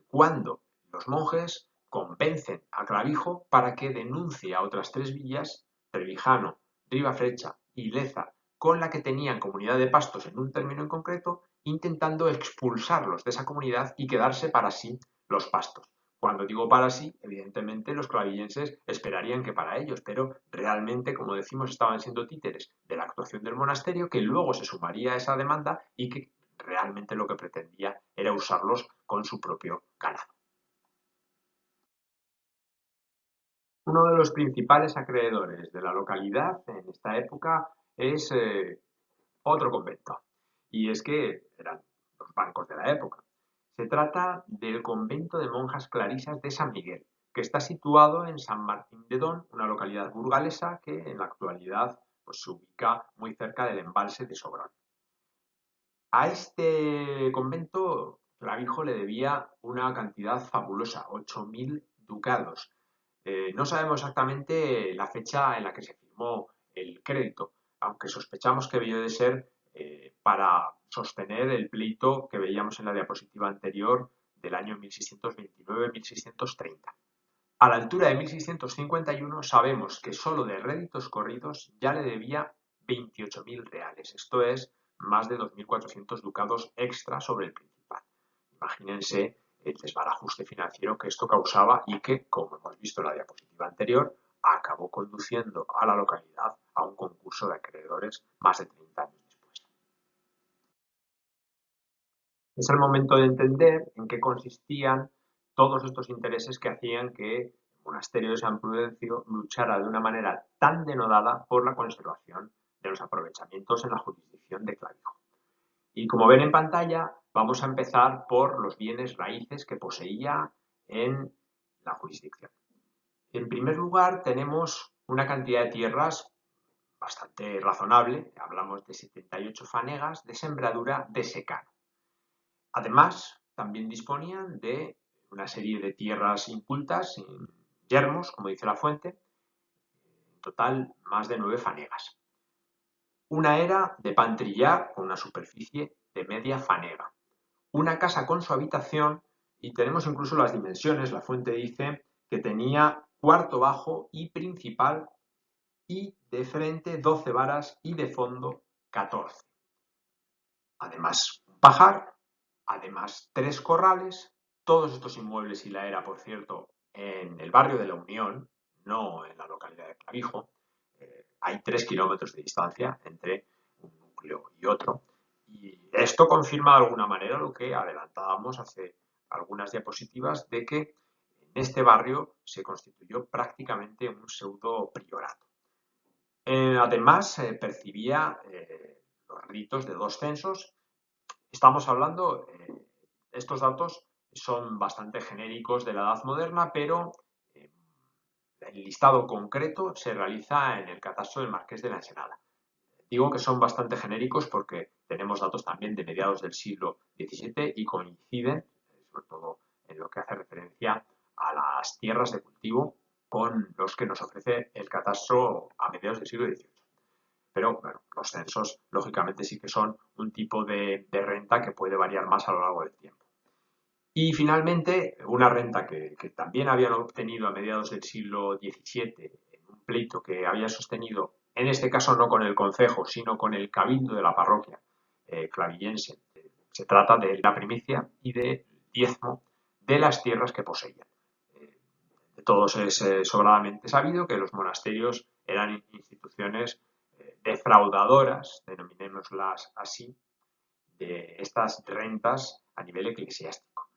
cuando los monjes convencen a Clavijo para que denuncie a otras tres villas, Trevijano, Ribafrecha y Leza, con la que tenían comunidad de pastos en un término en concreto, intentando expulsarlos de esa comunidad y quedarse para sí los pastos. Cuando digo para sí, evidentemente los clavillenses esperarían que para ellos, pero realmente, como decimos, estaban siendo títeres de la actuación del monasterio, que luego se sumaría a esa demanda y que realmente lo que pretendía era usarlos con su propio ganado. Uno de los principales acreedores de la localidad en esta época es otro convento, y es que eran los bancos de la época. Se trata del convento de monjas clarisas de San Miguel, que está situado en San Martín de Don, una localidad burgalesa que en la actualidad pues, se ubica muy cerca del embalse de Sobrón. A este convento Clavijo le debía una cantidad fabulosa, 8.000 ducados. No sabemos exactamente la fecha en la que se firmó el crédito, aunque sospechamos que debió de ser para sostener el pleito que veíamos en la diapositiva anterior del año 1629-1630. A la altura de 1651 sabemos que solo de réditos corridos ya le debía 28.000 reales, esto es más de 2.400 ducados extra sobre el principal. Imagínense el desbarajuste financiero que esto causaba y que, como hemos visto en la diapositiva anterior, acabó conduciendo a la localidad a un concurso de acreedores más de 30 años después. Es el momento de entender en qué consistían todos estos intereses que hacían que el monasterio de San Prudencio luchara de una manera tan denodada por la conservación de los aprovechamientos en la jurisdicción de Clavijo. Y como ven en pantalla, vamos a empezar por los bienes raíces que poseía en la jurisdicción. En primer lugar, tenemos una cantidad de tierras bastante razonable, hablamos de 78 fanegas de sembradura de secano. Además, también disponían de una serie de tierras incultas, yermos, como dice la fuente, en total más de 9 fanegas. Una era de pan trillar con una superficie de media fanega. Una casa con su habitación, y tenemos incluso las dimensiones, la fuente dice que tenía cuarto bajo y principal, y de frente 12 varas y de fondo 14. Además, un pajar, además 3 corrales, todos estos inmuebles y la era, por cierto, en el barrio de la Unión, no en la localidad de Clavijo. Hay 3 kilómetros de distancia entre un núcleo y otro. Y esto confirma de alguna manera lo que adelantábamos hace algunas diapositivas de que en este barrio se constituyó prácticamente un pseudo priorato. Además, percibía los ritos de 2 censos. Estamos hablando, estos datos son bastante genéricos de la Edad Moderna, pero eh, el listado concreto se realiza en el catastro del Marqués de la Ensenada. Digo que son bastante genéricos porque tenemos datos también de mediados del siglo XVII y coinciden, sobre todo en lo que hace referencia a las tierras de cultivo, con los que nos ofrece el catastro a mediados del siglo XVIII. Pero bueno, los censos, lógicamente, sí que son un tipo de renta que puede variar más a lo largo del tiempo. Y finalmente, una renta que también habían obtenido a mediados del siglo XVII en un pleito que había sostenido, en este caso no con el concejo, sino con el cabildo de la parroquia clavillense. Se trata de la primicia y del diezmo de las tierras que poseían. De todos es sobradamente sabido que los monasterios eran instituciones defraudadoras, denominémoslas así, de estas rentas a nivel eclesiástico.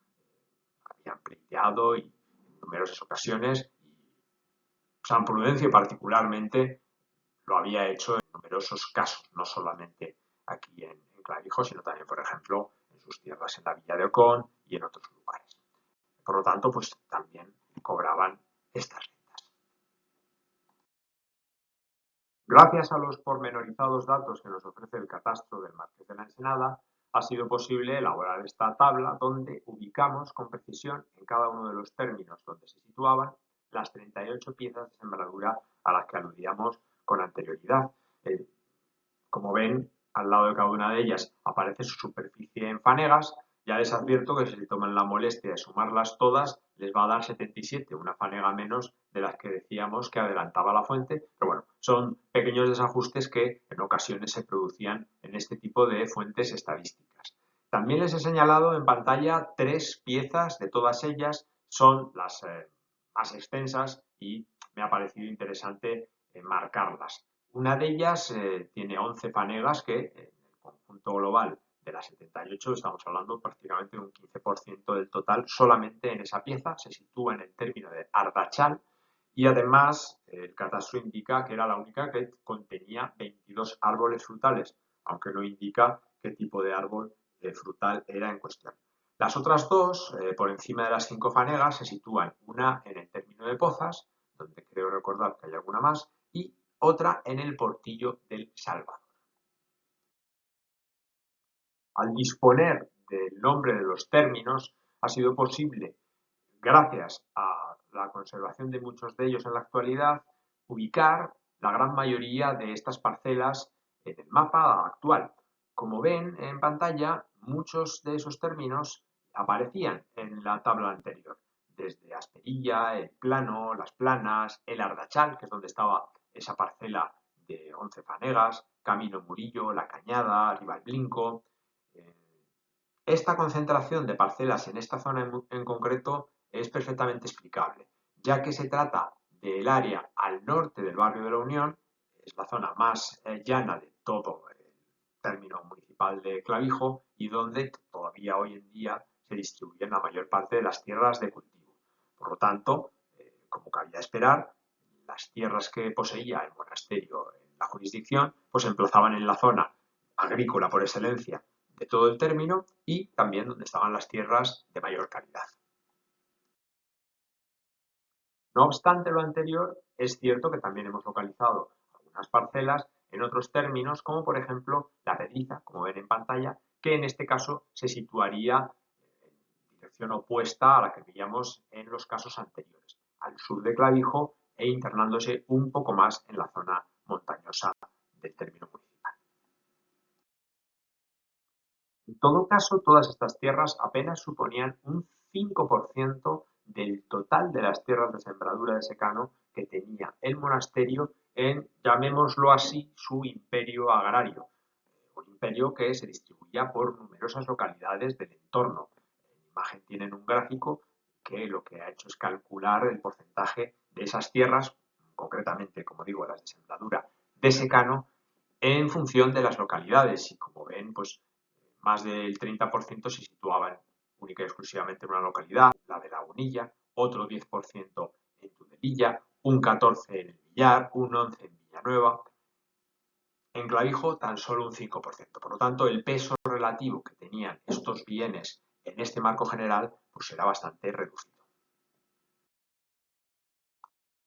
Habían pleiteado y en numerosas ocasiones, y San Prudencio particularmente lo había hecho en numerosos casos, no solamente aquí en Clavijo, sino también, por ejemplo, en sus tierras en la Villa de Ocón y en otros lugares. Por lo tanto, pues también cobraban estas rentas. Gracias a los pormenorizados datos que nos ofrece el catastro del Marqués de la Ensenada, ha sido posible elaborar esta tabla donde ubicamos con precisión en cada uno de los términos donde se situaban las 38 piezas de sembradura a las que aludíamos con anterioridad. Como ven, al lado de cada una de ellas aparece su superficie en fanegas. Ya les advierto que si se toman la molestia de sumarlas todas, les va a dar 77, una fanega menos de las que decíamos que adelantaba la fuente. Pero bueno, son pequeños desajustes que en ocasiones se producían en este tipo de fuentes estadísticas. También les he señalado en pantalla 3 piezas, de todas ellas son las más extensas y me ha parecido interesante marcarlas. Una de ellas tiene 11 fanegas que en el conjunto global de las 78 estamos hablando prácticamente de un 15% del total solamente en esa pieza, se sitúa en el término de Ardachal y además el catastro indica que era la única que contenía 22 árboles frutales, aunque no indica qué tipo de árbol frutal era en cuestión. Las otras dos, por encima de las 5 fanegas, se sitúan una en el término de Pozas, donde creo recordar que hay alguna más, y otra en el Portillo del Salvador. Al disponer del nombre de los términos, ha sido posible, gracias a la conservación de muchos de ellos en la actualidad, ubicar la gran mayoría de estas parcelas en el mapa actual. Como ven en pantalla, muchos de esos términos aparecían en la tabla anterior, desde Asperilla, el Plano, las Planas, el Ardachal, que es donde estaba esa parcela de 11 fanegas, Camino Murillo, La Cañada, Rivalblinco. Esta concentración de parcelas en esta zona en concreto es perfectamente explicable, ya que se trata del área al norte del barrio de la Unión, es la zona más llana de todo el término municipal de Clavijo y donde todavía hoy en día se distribuyen la mayor parte de las tierras de cultivo. Por lo tanto, como cabía esperar, las tierras que poseía el monasterio en la jurisdicción pues se emplazaban en la zona agrícola por excelencia de todo el término y también donde estaban las tierras de mayor calidad. No obstante lo anterior, es cierto que también hemos localizado algunas parcelas en otros términos, como por ejemplo la Pedriza, como ven en pantalla, que en este caso se situaría en dirección opuesta a la que veíamos en los casos anteriores, al sur de Clavijo e internándose un poco más en la zona montañosa del término municipal. En todo caso, todas estas tierras apenas suponían un 5% del total de las tierras de sembradura de secano que tenía el monasterio en, llamémoslo así, su imperio agrario. Un imperio que se distribuía por numerosas localidades del entorno. En la imagen tienen un gráfico que lo que ha hecho es calcular el porcentaje de esas tierras, concretamente, como digo, las de sembradura de secano, en función de las localidades. Y como ven, pues más del 30% se situaban única y exclusivamente en una localidad, la de Lagunilla, otro 10% en Tudelilla, un 14% en el Villar, un 11% en Villanueva. En Clavijo tan solo un 5%. Por lo tanto, el peso relativo que tenían estos bienes en este marco general pues era bastante reducido.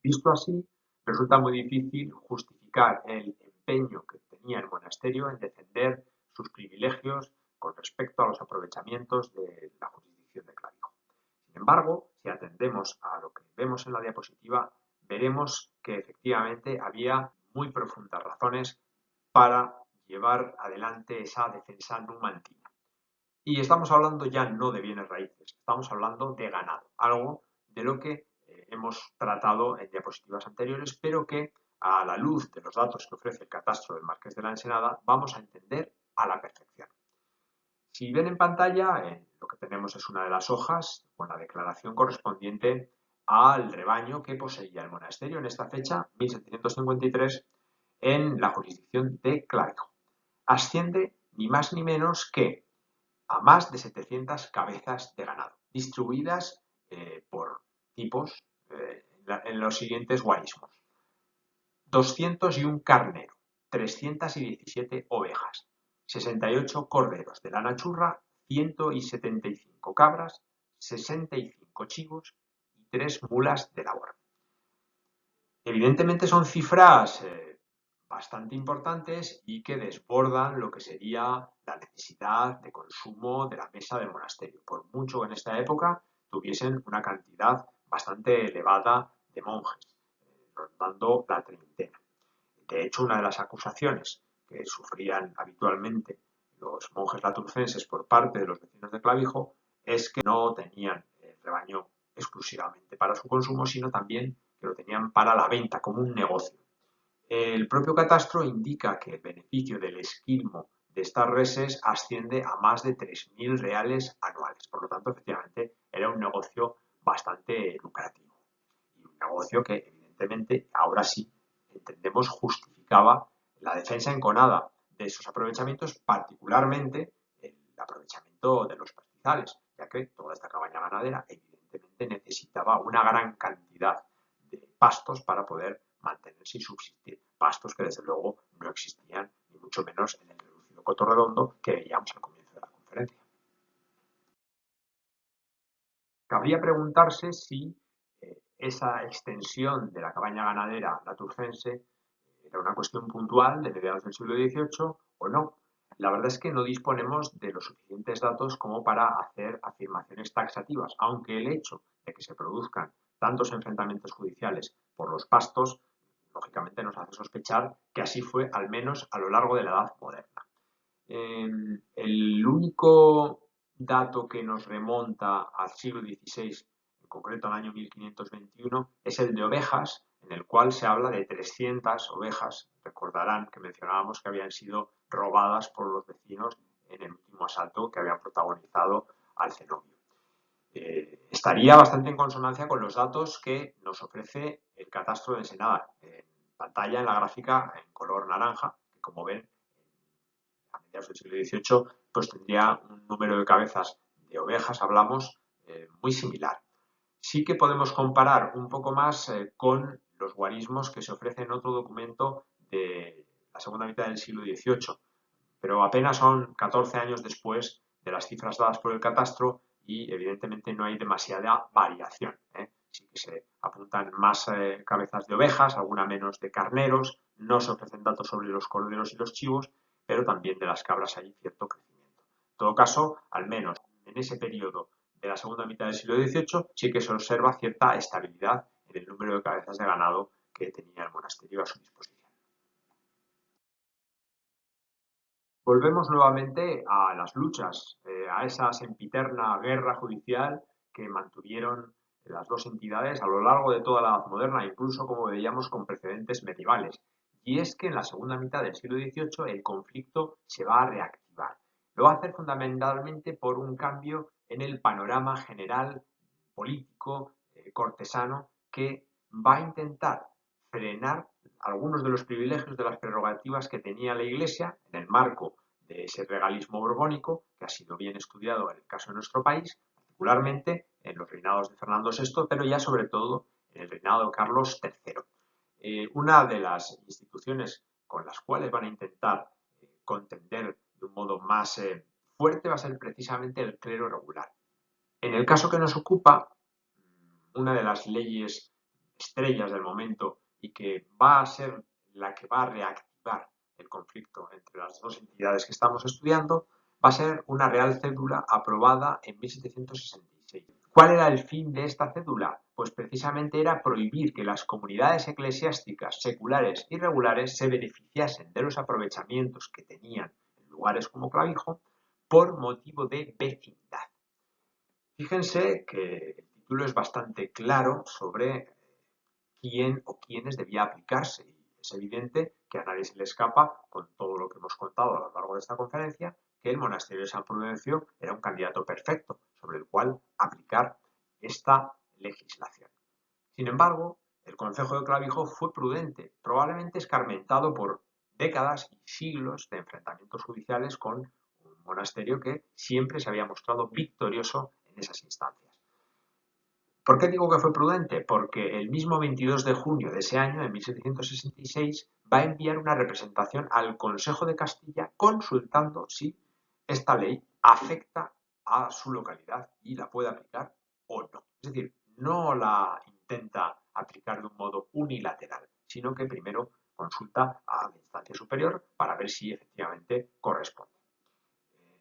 Visto así, resulta muy difícil justificar el empeño que tenía el monasterio en defender sus privilegios con respecto a los aprovechamientos de la jurisdicción de Clavijo. Sin embargo, si atendemos a lo que vemos en la diapositiva, veremos que efectivamente había muy profundas razones para llevar adelante esa defensa numantina. Y estamos hablando ya no de bienes raíces, estamos hablando de ganado, algo de lo que hemos tratado en diapositivas anteriores, pero que a la luz de los datos que ofrece el catastro del Marqués de la Ensenada vamos a entender a la perfección. Si ven en pantalla, lo que tenemos es una de las hojas con la declaración correspondiente al rebaño que poseía el monasterio en esta fecha, 1753, en la jurisdicción de Clavijo. Asciende ni más ni menos que a más de 700 cabezas de ganado, distribuidas por tipos en los siguientes guarismos. 201 carnero, 317 ovejas, 68 corderos de lana churra, 175 cabras, 65 chivos y 3 mulas de labor. Evidentemente son cifras bastante importantes y que desbordan lo que sería la necesidad de consumo de la mesa del monasterio, por mucho que en esta época tuviesen una cantidad bastante elevada de monjes, rondando la treintena. De hecho, una de las acusaciones que sufrían habitualmente los monjes laturcenses por parte de los vecinos de Clavijo es que no tenían el rebaño exclusivamente para su consumo, sino también que lo tenían para la venta, como un negocio. El propio catastro indica que el beneficio del esquilmo de estas reses asciende a más de 3.000 reales anuales. Por lo tanto, efectivamente, era un negocio bastante lucrativo. Y un negocio que, evidentemente, ahora sí entendemos justificaba la defensa enconada de esos aprovechamientos, particularmente el aprovechamiento de los pastizales, ya que toda esta cabaña ganadera evidentemente necesitaba una gran cantidad de pastos para poder mantenerse y subsistir. Pastos que desde luego no existían, ni mucho menos en el reducido Coto Redondo que veíamos al comienzo de la conferencia. Cabría preguntarse si esa extensión de la cabaña ganadera laturcense era una cuestión puntual de mediados del siglo XVIII o no. La verdad es que no disponemos de los suficientes datos como para hacer afirmaciones taxativas, aunque el hecho de que se produzcan tantos enfrentamientos judiciales por los pastos, lógicamente nos hace sospechar que así fue al menos a lo largo de la Edad Moderna. El único dato que nos remonta al siglo XVI, en concreto al año 1521, es el de ovejas, en el cual se habla de 300 ovejas. Recordarán que mencionábamos que habían sido robadas por los vecinos en el último asalto que habían protagonizado al cenobio. Estaría bastante en consonancia con los datos que nos ofrece el catastro de Ensenada. En pantalla, en la gráfica, en color naranja, que como ven, a mediados del siglo XVIII, pues tendría un número de cabezas de ovejas, hablamos, muy similar. Sí que podemos comparar un poco más con los guarismos que se ofrecen en otro documento de la segunda mitad del siglo XVIII, pero apenas son 14 años después de las cifras dadas por el catastro y evidentemente no hay demasiada variación. Sí que se apuntan más cabezas de ovejas, alguna menos de carneros, no se ofrecen datos sobre los corderos y los chivos, pero también de las cabras hay cierto crecimiento. todo caso, al menos en ese periodo de la segunda mitad del siglo XVIII, sí que se observa cierta estabilidad en el número de cabezas de ganado que tenía el monasterio a su disposición. Volvemos nuevamente a las luchas, a esa sempiterna guerra judicial que mantuvieron las dos entidades a lo largo de toda la Edad Moderna, incluso, como veíamos, con precedentes medievales. Y es que en la segunda mitad del siglo XVIII el conflicto se va a reactivar. Lo va a hacer fundamentalmente por un cambio en el panorama general político, cortesano, que va a intentar frenar algunos de los privilegios de las prerrogativas que tenía la Iglesia en el marco de ese regalismo borbónico que ha sido bien estudiado en el caso de nuestro país, particularmente en los reinados de Fernando VI, pero ya sobre todo en el reinado de Carlos III. Una de las instituciones con las cuales van a intentar contender de un modo más fuerte va a ser precisamente el clero regular. En el caso que nos ocupa, una de las leyes estrellas del momento y que va a ser la que va a reactivar el conflicto entre las dos entidades que estamos estudiando, va a ser una Real Cédula aprobada en 1766. ¿Cuál era el fin de esta cédula? Pues precisamente era prohibir que las comunidades eclesiásticas seculares y regulares se beneficiasen de los aprovechamientos que tenían en lugares como Clavijo por motivo de vecindad. Fíjense que el título es bastante claro sobre quién o quiénes debía aplicarse. Y es evidente que a nadie se le escapa, con todo lo que hemos contado a lo largo de esta conferencia, que el monasterio de San Prudencio era un candidato perfecto sobre el cual aplicar esta legislación. Sin embargo, el Concejo de Clavijo fue prudente, probablemente escarmentado por décadas y siglos de enfrentamientos judiciales con un monasterio que siempre se había mostrado victorioso en esas instancias. ¿Por qué digo que fue prudente? Porque el mismo 22 de junio de ese año, en 1766, va a enviar una representación al Consejo de Castilla consultando si esta ley afecta a su localidad y la puede aplicar o no. Es decir, no la intenta aplicar de un modo unilateral, sino que primero consulta a la instancia superior para ver si efectivamente corresponde.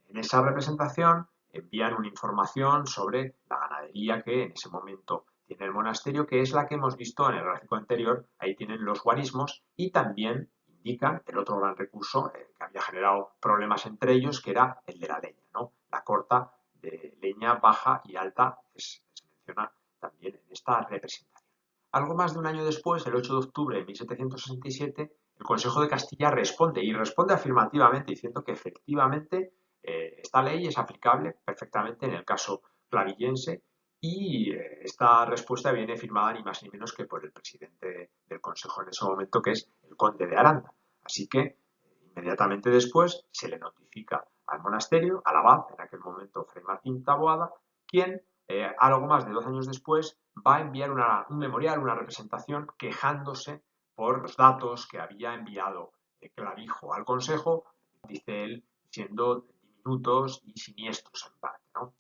En esa representación envían una información sobre la ganadería que en ese momento tiene el monasterio, que es la que hemos visto en el gráfico anterior. Ahí tienen los guarismos y también indican el otro gran recurso que había generado problemas entre ellos, que era el de la leña, ¿no? La corta de leña baja y alta que se menciona también en esta representación. Algo más de un año después, el 8 de octubre de 1767, el Consejo de Castilla responde y responde afirmativamente diciendo que efectivamente esta ley es aplicable perfectamente en el caso clavillense y esta respuesta viene firmada ni más ni menos que por el presidente del Consejo en ese momento, que es el conde de Aranda. Así que inmediatamente después se le notifica al monasterio, al abad, en aquel momento Fray Martín Taboada, quien algo más de 2 años después va a enviar un memorial, una representación quejándose por los datos que había enviado Clavijo al Consejo, dice él, siendo diminutos y siniestros en parte, ¿no?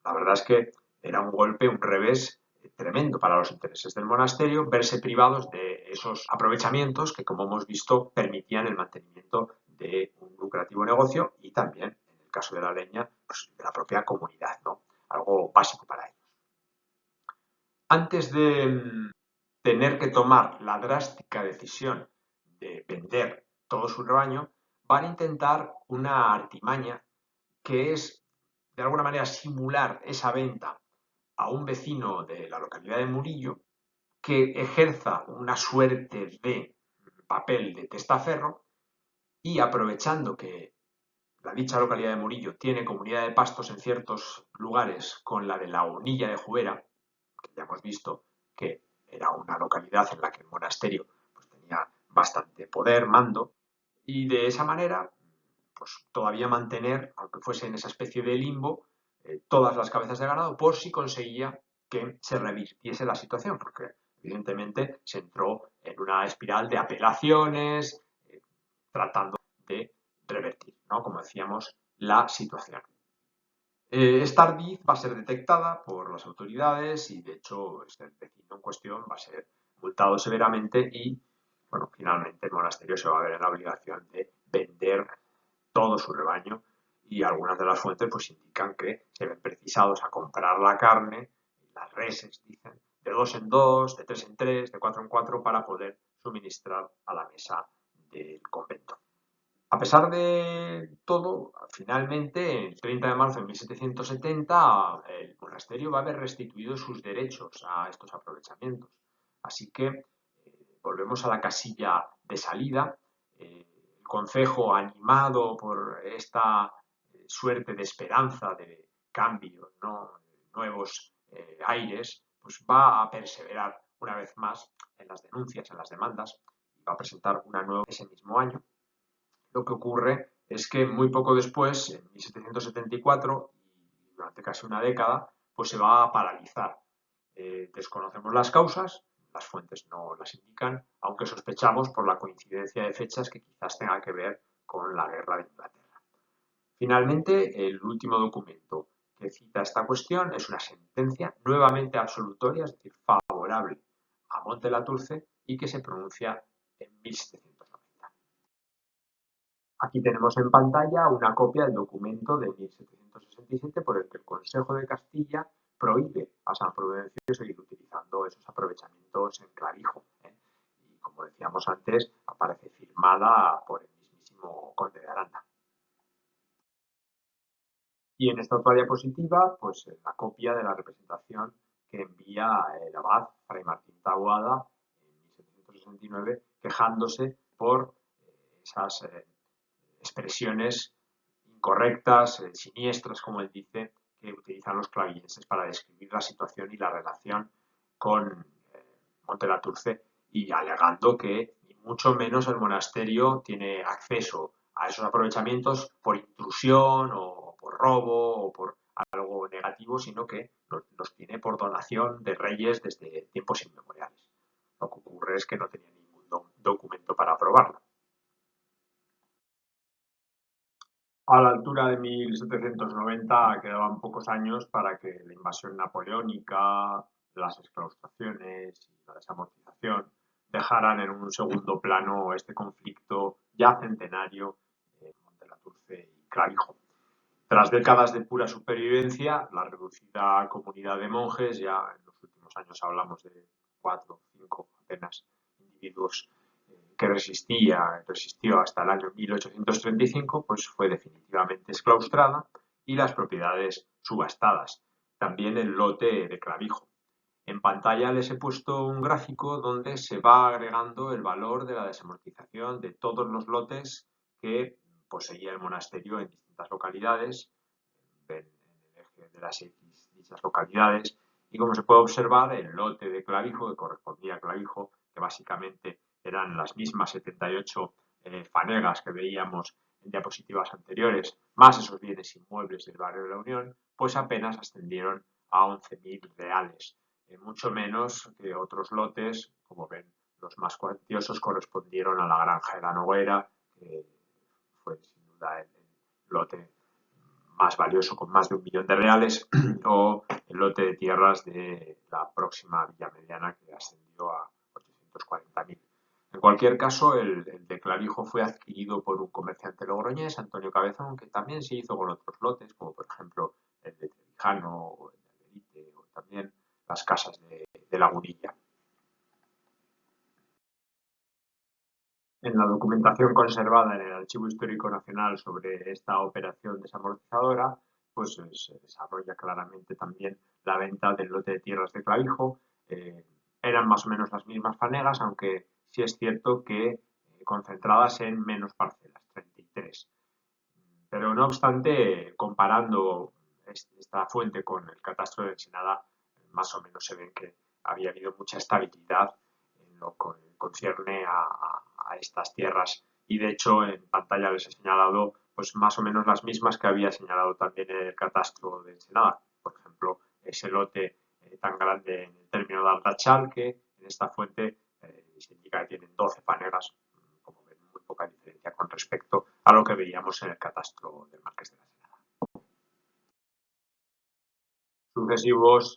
La verdad es que era un golpe, un revés tremendo para los intereses del monasterio, verse privados de esos aprovechamientos que, como hemos visto, permitían el mantenimiento de un lucrativo negocio y también, en el caso de la leña, pues, de la propia comunidad, ¿no? Algo básico para ellos. Antes de tener que tomar la drástica decisión de vender todo su rebaño, van a intentar una artimaña que es, de alguna manera, simular esa venta a un vecino de la localidad de Murillo que ejerza una suerte de papel de testaferro y, aprovechando que la dicha localidad de Murillo tiene comunidad de pastos en ciertos lugares con la de la Unilla de Jubera, que ya hemos visto que era una localidad en la que el monasterio pues, tenía bastante poder, mando, y de esa manera pues todavía mantener, aunque fuese en esa especie de limbo, todas las cabezas de ganado por si conseguía que se revirtiese la situación, porque evidentemente se entró en una espiral de apelaciones, tratando de revertir, ¿no? Como decíamos, la situación. Esta ardid va a ser detectada por las autoridades y, de hecho, este vecino en cuestión va a ser multado severamente y, bueno, finalmente el monasterio se va a ver en la obligación de vender todo su rebaño y algunas de las fuentes pues indican que se ven precisados a comprar la carne, las reses, dicen, de 2 en 2, de 3 en 3, de 4 en 4 para poder suministrar a la mesa del convento. A pesar de todo, finalmente, el 30 de marzo de 1770, el monasterio va a haber restituido sus derechos a estos aprovechamientos. Así que volvemos a la casilla de salida. El concejo, animado por esta suerte de esperanza, de cambio, ¿no? Nuevos aires, pues va a perseverar una vez más en las denuncias, en las demandas, y va a presentar una nueva ese mismo año. Lo que ocurre es que muy poco después, en 1774, y durante casi una década, pues se va a paralizar. Desconocemos las causas, las fuentes no las indican, aunque sospechamos por la coincidencia de fechas que quizás tenga que ver con la guerra de Inglaterra. Finalmente, el último documento que cita esta cuestión es una sentencia nuevamente absolutoria, es decir, favorable a Montelaturce y que se pronuncia en 1790. Aquí tenemos en pantalla una copia del documento de 1767 por el que el Consejo de Castilla prohíbe a San Prudencio seguir utilizando esos aprovechamientos en Clavijo. Y como decíamos antes, aparece firmada por el mismísimo conde de Aranda. Y en esta otra diapositiva, pues la copia de la representación que envía el abad Fray Martín Taboada en 1769, quejándose por esas expresiones incorrectas, siniestras, como él dice, que utilizan los clavillenses para describir la situación y la relación con Montelaturce, y alegando que ni mucho menos el monasterio tiene acceso a esos aprovechamientos por intrusión o por robo o por algo negativo, sino que los tiene por donación de reyes desde tiempos inmemoriales. Lo que ocurre es que no tenía ningún documento para aprobarlo. A la altura de 1790 quedaban pocos años para que la invasión napoleónica, las exclaustraciones y la desamortización dejaran en un segundo plano este conflicto ya centenario entre Montelaturce y Clavijo. Tras décadas de pura supervivencia, la reducida comunidad de monjes, ya en los últimos años hablamos de 4 o 5 apenas individuos que resistió hasta el año 1835, pues fue definitivamente exclaustrada y las propiedades subastadas. También el lote de Clavijo. En pantalla les he puesto un gráfico donde se va agregando el valor de la desamortización de todos los lotes que poseía el monasterio en distintas localidades, en el eje de las X dichas localidades, y como se puede observar, el lote de Clavijo, que correspondía a Clavijo, que básicamente eran las mismas 78 fanegas que veíamos en diapositivas anteriores, más esos bienes inmuebles del barrio de la Unión, pues apenas ascendieron a 11.000 reales, mucho menos que otros lotes, como ven, los más cuantiosos correspondieron a la granja de la Noguera, que fue sin duda el lote más valioso con más de 1.000.000 de reales, o el lote de tierras de la próxima Villa Mediana que ascendió a 840.000. En cualquier caso, el de Clavijo fue adquirido por un comerciante logroñés, Antonio Cabezón, que también se hizo con otros lotes, como por ejemplo el de Trevijano o el de Alberite, o también las casas de Lagunilla. En la documentación conservada en el Archivo Histórico Nacional sobre esta operación desamortizadora, pues se desarrolla claramente también la venta del lote de tierras de Clavijo. Eran más o menos las mismas fanegas, aunque sí es cierto que concentradas en menos parcelas, 33. Pero no obstante, comparando esta fuente con el catastro de Ensenada, más o menos se ve que había habido mucha estabilidad en lo que concierne a estas tierras, y de hecho en pantalla les he señalado pues más o menos las mismas que había señalado también en el catastro de Ensenada. Por ejemplo, ese lote tan grande en el término de Aldachal, que en esta fuente se indica que tienen 12 fanegas, como ven, muy poca diferencia con respecto a lo que veíamos en el catastro del Marqués de la Senada. Sucesivos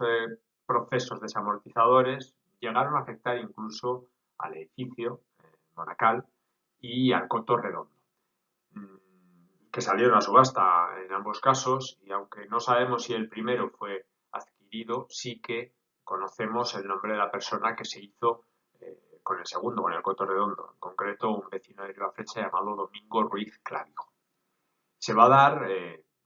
procesos desamortizadores llegaron a afectar incluso al edificio monacal y al coto redondo. que salieron a subasta en ambos casos, y aunque no sabemos si el primero fue adquirido, sí que conocemos el nombre de la persona que se hizo con el segundo, con el Coto Redondo, en concreto un vecino de Ribafrecha llamado Domingo Ruiz Clavijo. Se va a dar,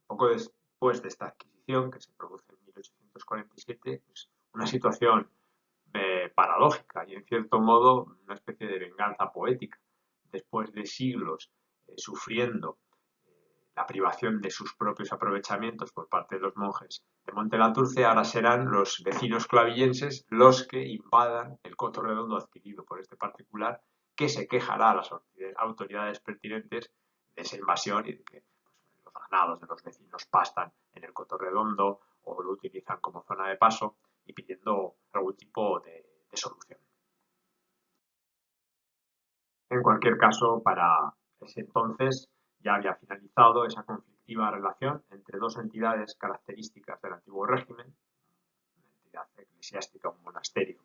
poco después de esta adquisición, que se produce en 1847, pues, una situación paradójica y en cierto modo una especie de venganza poética. Después de siglos sufriendo la privación de sus propios aprovechamientos por parte de los monjes de Montelaturce, ahora serán los vecinos clavillenses los que invadan el Coto Redondo adquirido por este particular, que se quejará a las autoridades pertinentes de esa invasión y de que pues, los ganados de los vecinos pastan en el Coto Redondo o lo utilizan como zona de paso, y pidiendo algún tipo de solución. En cualquier caso, para ese entonces ya había finalizado esa conflictiva relación entre dos entidades características del antiguo régimen, una entidad eclesiástica, un monasterio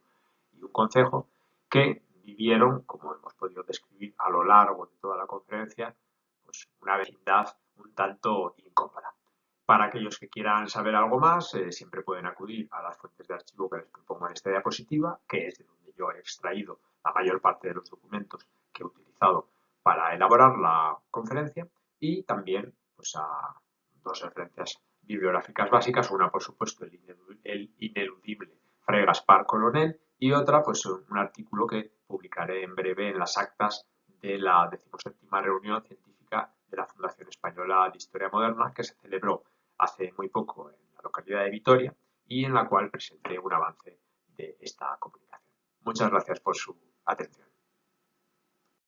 y un concejo, que vivieron, como hemos podido describir a lo largo de toda la conferencia, pues una vecindad un tanto incómoda. Para aquellos que quieran saber algo más, siempre pueden acudir a las fuentes de archivo que les propongo en esta diapositiva, que es de donde yo he extraído la mayor parte de los documentos que he utilizado para elaborar la conferencia, y también pues, a dos referencias bibliográficas básicas, una por supuesto el ineludible Fray Gaspar Coronel y otra pues un artículo que publicaré en breve en las actas de la 17ª reunión científica de la Fundación Española de Historia Moderna, que se celebró hace muy poco en la localidad de Vitoria y en la cual presenté un avance de esta comunicación. Muchas gracias por su atención.